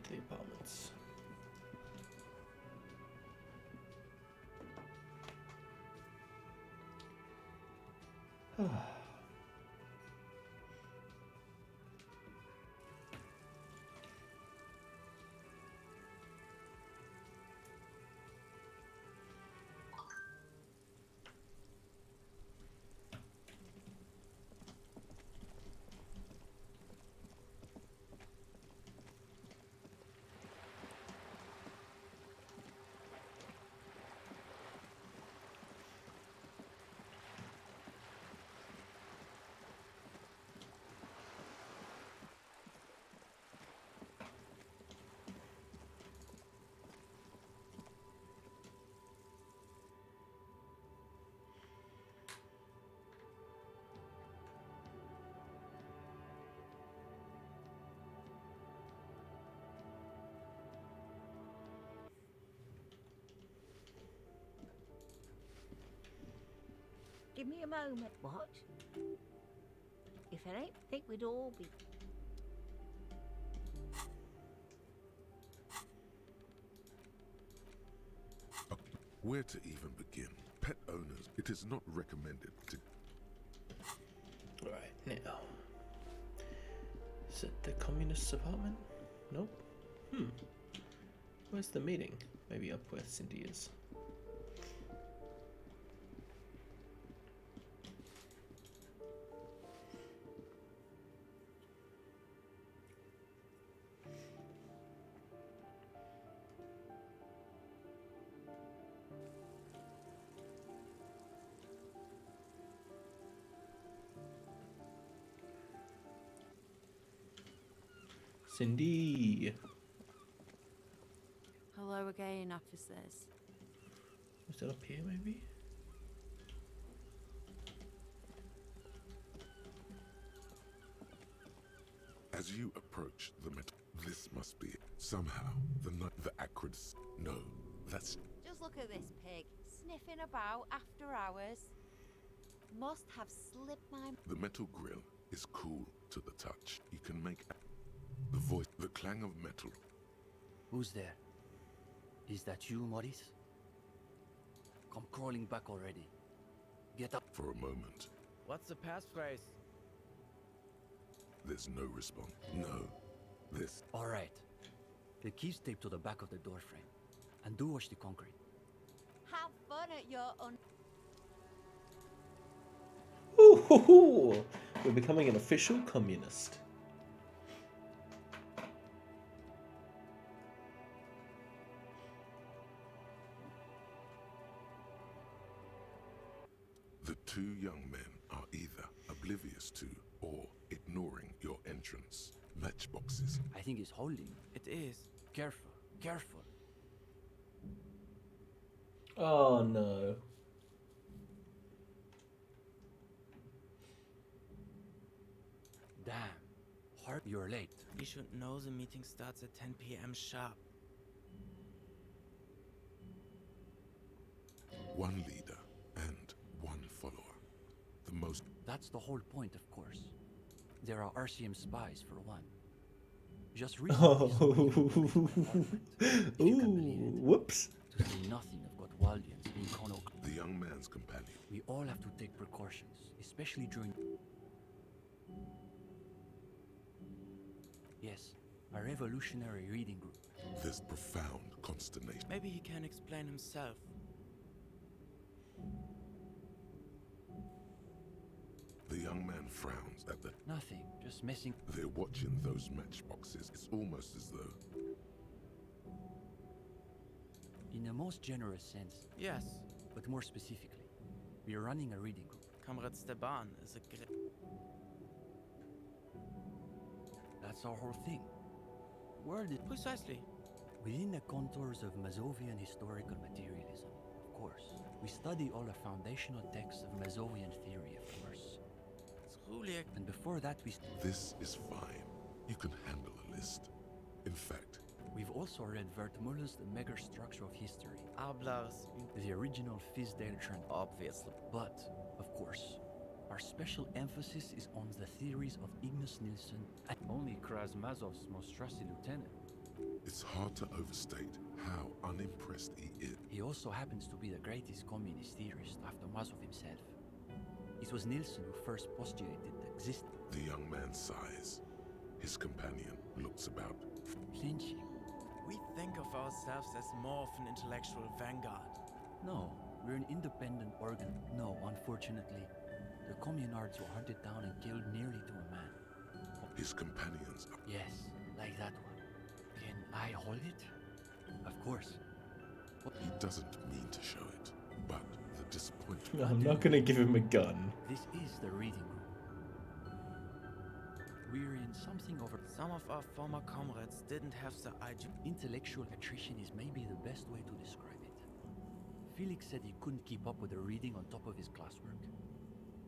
Speaker 1: to the apartments.
Speaker 20: Give me a moment. What? If it ain't, think we'd all be.
Speaker 3: Where to even begin? Pet owners, it is not recommended to.
Speaker 1: Right, now. Is it the communist's apartment? Nope. Where's the meeting? Maybe up where Cindy is. Cindy!
Speaker 18: Hello again, officers.
Speaker 1: Was that up here, maybe?
Speaker 3: As you approach the this must be it. Somehow, the acrid. No, that's.
Speaker 18: Just look at this pig, sniffing about after hours. Must have slipped my.
Speaker 3: The metal grill is cool to the touch. You can make the voice, the clang of metal.
Speaker 21: Who's there? Is that you, Maurice? Come crawling back already. Get up.
Speaker 3: For a moment,
Speaker 23: What's the passphrase?
Speaker 3: there's no response. No, this.
Speaker 21: All right. The key's taped to the back of the door frame. And do wash the concrete.
Speaker 18: Have fun at your own.
Speaker 1: Ooh, hoo, hoo. We're becoming an official communist.
Speaker 3: The two young men are either oblivious to or ignoring your entrance. Matchboxes.
Speaker 21: I think he's holding.
Speaker 23: It is.
Speaker 21: Careful, careful.
Speaker 1: Oh no.
Speaker 21: Damn. Hard you're late.
Speaker 23: You should know the meeting starts at 10 p.m. sharp.
Speaker 3: One leader and one follower. The most.
Speaker 21: That's the whole point, of course. There are RCM spies, for one. Just recently,
Speaker 1: Ooh, whoops.
Speaker 21: to say nothing of Gotwaldians in Kono.
Speaker 3: The young man's companion.
Speaker 21: We all have to take precautions, especially during. Yes, a revolutionary reading group.
Speaker 3: There's profound consternation.
Speaker 23: Maybe he can explain himself.
Speaker 3: The young man frowns at the.
Speaker 21: Nothing, just messing.
Speaker 3: They're watching those matchboxes. It's almost as though.
Speaker 21: In the most generous sense.
Speaker 23: Yes.
Speaker 21: But more specifically, we are running a reading group.
Speaker 23: Comrade Steban is a great.
Speaker 21: That's our whole thing. Word is
Speaker 23: Precisely.
Speaker 21: within the contours of Mazovian historical materialism, of course. We study all the foundational texts of Mazovian theory, of course.
Speaker 23: Truly.
Speaker 21: And before that,
Speaker 3: This is fine. You can handle a list. In fact,
Speaker 21: we've also read Wertmüller's The Megastructure of History.
Speaker 23: Ablars.
Speaker 21: The original Fisdale trend.
Speaker 23: Obviously.
Speaker 21: But, of course, our special emphasis is on the theories of Ignace Nilsson and only Krasmazov's most trusted lieutenant.
Speaker 3: It's hard to overstate how unimpressed he is.
Speaker 21: He also happens to be the greatest communist theorist after Mazov himself. It was Nielsen who first postulated the existence.
Speaker 3: The young man sighs. His companion looks about.
Speaker 21: Flinching.
Speaker 23: We think of ourselves as more of an intellectual vanguard.
Speaker 21: No, we're an independent organ. No, unfortunately, the communards were hunted down and killed nearly to a man.
Speaker 3: His companions.
Speaker 21: Yes, like that one. Can I hold it? Of course.
Speaker 3: He doesn't mean to show it, but the disappointment.
Speaker 1: I'm not gonna give him a gun.
Speaker 21: This is the reading room. We're in something over.
Speaker 23: Some of our former comrades didn't have the idea.
Speaker 21: Intellectual attrition is maybe the best way to describe it. Felix said he couldn't keep up with the reading on top of his classwork.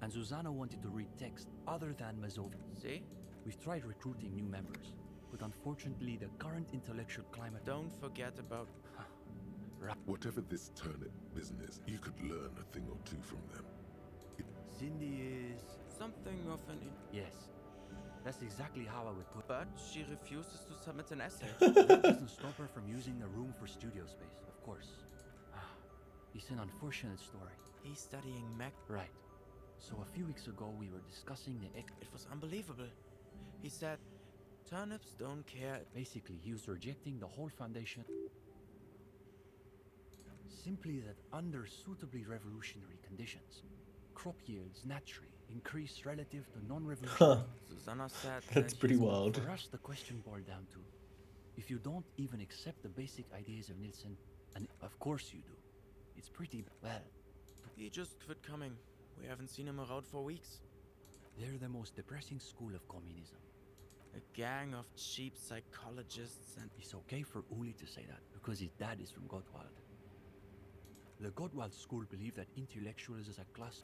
Speaker 21: And Susanna wanted to read text other than Mazovian.
Speaker 23: See?
Speaker 21: We've tried recruiting new members, but unfortunately the current intellectual climate...
Speaker 23: Don't forget about...
Speaker 3: Whatever this turnip business, you could learn a thing or two from them.
Speaker 21: Cindy is...
Speaker 23: something of an...
Speaker 21: Yes. That's exactly how I would put it.
Speaker 23: But she refuses to submit an essay.
Speaker 21: That doesn't stop her from using the room for studio space, of course. It's an unfortunate story.
Speaker 23: He's studying mech.
Speaker 21: Right. So a few weeks ago we were discussing the...
Speaker 23: It was unbelievable. He said, turnips don't care.
Speaker 21: Basically, he was rejecting the whole foundation. Simply that under suitably revolutionary conditions, crop yields naturally increase relative to non-revolutionary.
Speaker 23: Susanna said
Speaker 1: That's pretty wild.
Speaker 21: For us, the question boiled down to, if you don't even accept the basic ideas of Nielsen, and of course you do, it's pretty well.
Speaker 23: He just quit coming. We haven't seen him around for weeks.
Speaker 21: They're the most depressing school of communism.
Speaker 23: A gang of cheap psychologists and...
Speaker 21: It's okay for Uli to say that, because his dad is from Gottwald. The Gottwald school believe that intellectuals is a class.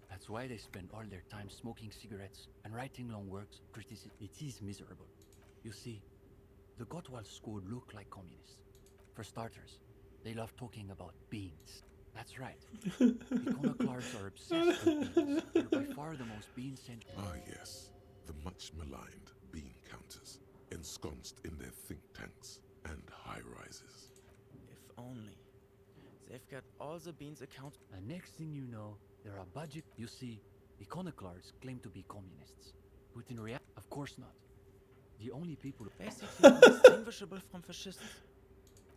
Speaker 21: That's why they spend all their time smoking cigarettes and writing long works, criticism. It is miserable. You see, the Gottwald school look like communists. For starters, they love talking about beans. That's right. Iconoclasts are obsessed with beans. They're by far the most bean-centric.
Speaker 3: Ah, yes. The much maligned bean counters, ensconced in their think tanks and high-rises.
Speaker 23: If only. They've got all the beans account.
Speaker 21: And next thing you know, there are budget. You see, iconoclasts claim to be communists. But in reality, of course not. The only people...
Speaker 23: Basically indistinguishable from fascists.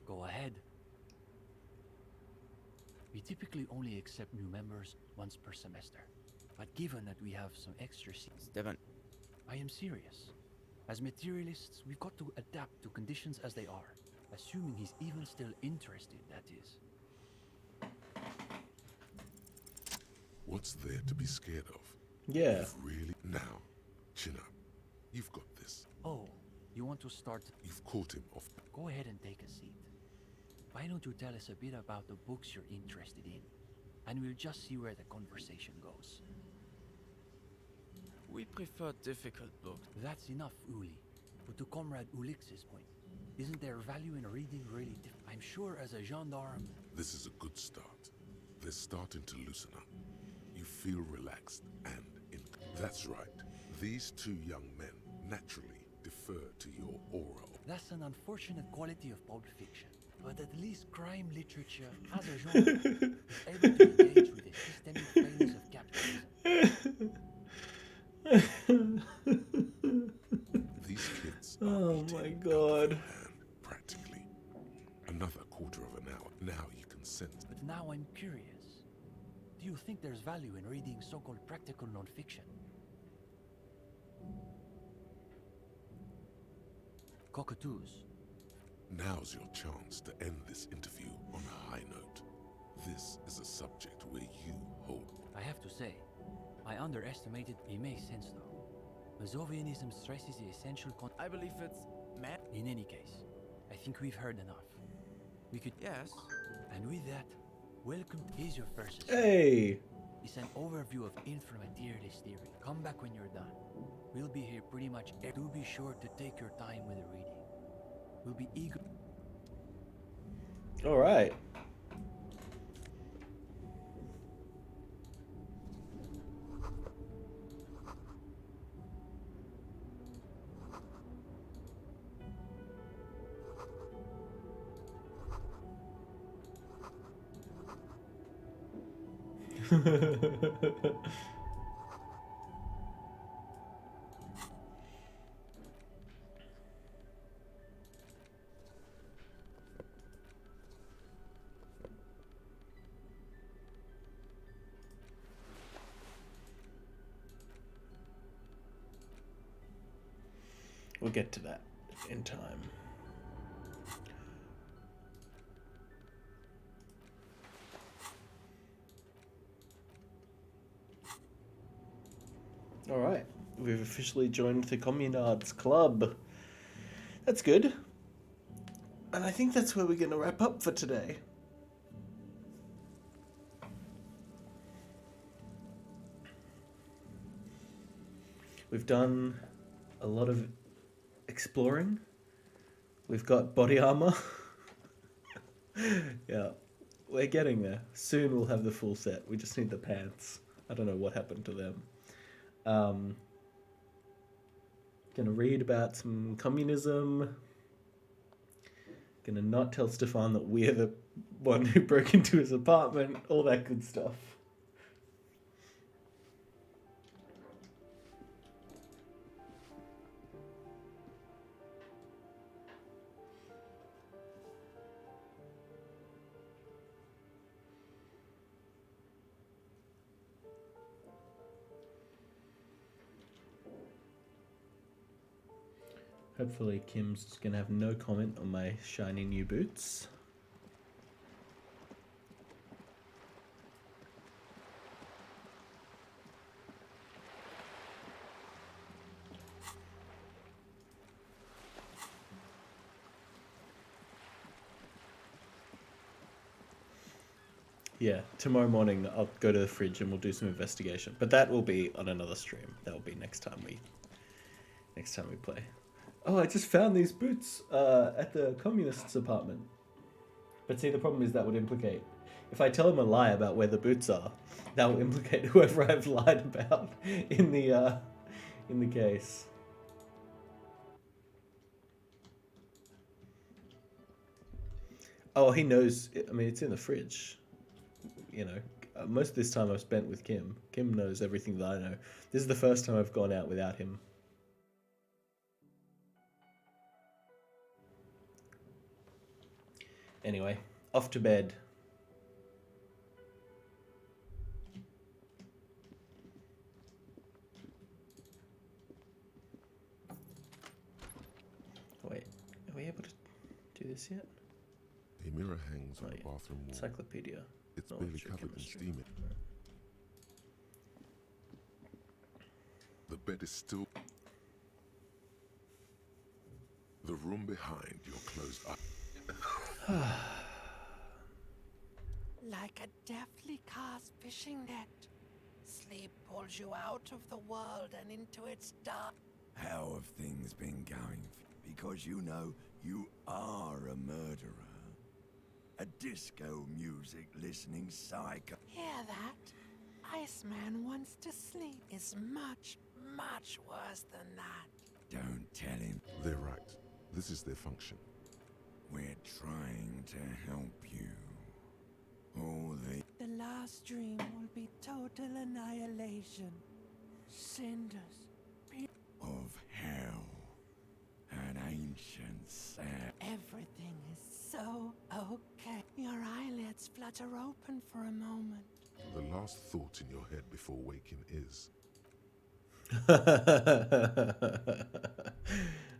Speaker 21: Go ahead. We typically only accept new members once per semester. But given that we have some extra seats...
Speaker 23: Devon.
Speaker 21: I am serious. As materialists, we've got to adapt to conditions as they are. Assuming he's even still interested, that is.
Speaker 3: What's there to be scared of?
Speaker 1: Yeah.
Speaker 3: You've really... Now, chin up. You've got this.
Speaker 21: Oh, you want to start...
Speaker 3: You've caught him off...
Speaker 21: Go ahead and take a seat. Why don't you tell us a bit about the books you're interested in? And we'll just see where the conversation goes.
Speaker 23: We prefer difficult books.
Speaker 21: That's enough, Uli. But to Comrade Ulix's point, isn't there value in reading really I'm sure as a gendarme...
Speaker 3: This is a good start. They're starting to loosen up. You feel relaxed and in... That's right. These two young men naturally defer to your aura.
Speaker 21: That's an unfortunate quality of Pulp Fiction. But at least crime literature as a genre is able to engage with the systemic failures of capitalism.
Speaker 3: These kids
Speaker 1: Oh my god.
Speaker 3: hand, practically. Another quarter of an hour. Now you can sense.
Speaker 21: But now I'm curious. Do you think there's value in reading so-called practical non-fiction? Cockatoos.
Speaker 3: Now's your chance to end this interview on a high note. This is a subject where you hold.
Speaker 21: I have to say, I underestimated. It makes sense though. Mazovianism stresses the essential
Speaker 23: I believe it's mad.
Speaker 21: In any case, I think we've heard enough. We could...
Speaker 23: Yes.
Speaker 21: And with that, welcome. Here's your first.
Speaker 1: Hey!
Speaker 21: It's an overview of inframaterialist theory. Come back when you're done. We'll be here pretty much. Do be sure to take your time with the reading. We'll be eager.
Speaker 1: All right. We'll get to that in time. All right, we've officially joined the Communards Club. That's good. And I think that's where we're going to wrap up for today. We've done a lot of exploring. We've got body armor. Yeah, we're getting there. Soon we'll have the full set. We just need the pants. I don't know what happened to them. Gonna read about some communism. Gonna not tell Stefan that we're the one who broke into his apartment. All that good stuff. Hopefully Kim's gonna have no comment on my shiny new boots. Yeah, tomorrow morning I'll go to the fridge and we'll do some investigation. But that will be on another stream. That will be next time we play. Oh, I just found these boots at the communist's apartment. But see, the problem is that would implicate... If I tell him a lie about where the boots are, that will implicate whoever I've lied about in the case. Oh, he knows... I mean, it's in the fridge. You know, most of this time I've spent with Kim. Kim knows everything that I know. This is the first time I've gone out without him. Anyway, off to bed. Wait, are we able to do this yet?
Speaker 3: A mirror hangs on the bathroom wall.
Speaker 1: Encyclopedia.
Speaker 3: It's barely covered in steaming. The bed is still... The room behind your closed eye.
Speaker 7: Like a deftly cast fishing net, sleep pulls you out of the world and into its dark.
Speaker 19: How have things been going? Because you know you are a murderer. A disco music listening psycho.
Speaker 7: Hear that? Iceman wants to sleep is much, much worse than that.
Speaker 19: Don't tell him.
Speaker 3: They're right. This is their function.
Speaker 19: We're trying to help you. All
Speaker 7: The last dream will be total annihilation. Cinders.
Speaker 19: of hell. An ancient sad.
Speaker 7: Everything is so okay. Your eyelids flutter open for a moment.
Speaker 3: The last thought in your head before waking is...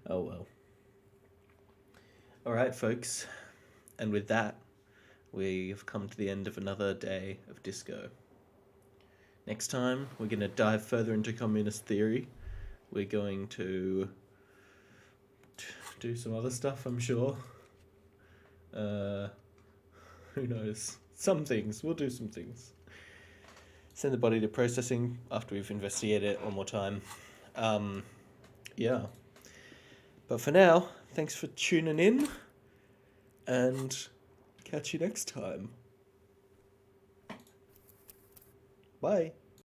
Speaker 1: Oh well. Alright, folks. And with that, we've come to the end of another day of disco. Next time, we're going to dive further into communist theory. We're going to do some other stuff, I'm sure. Who knows? Some things. We'll do some things. Send the body to processing after we've investigated it one more time. Yeah. But for now, thanks for tuning in, and catch you next time. Bye.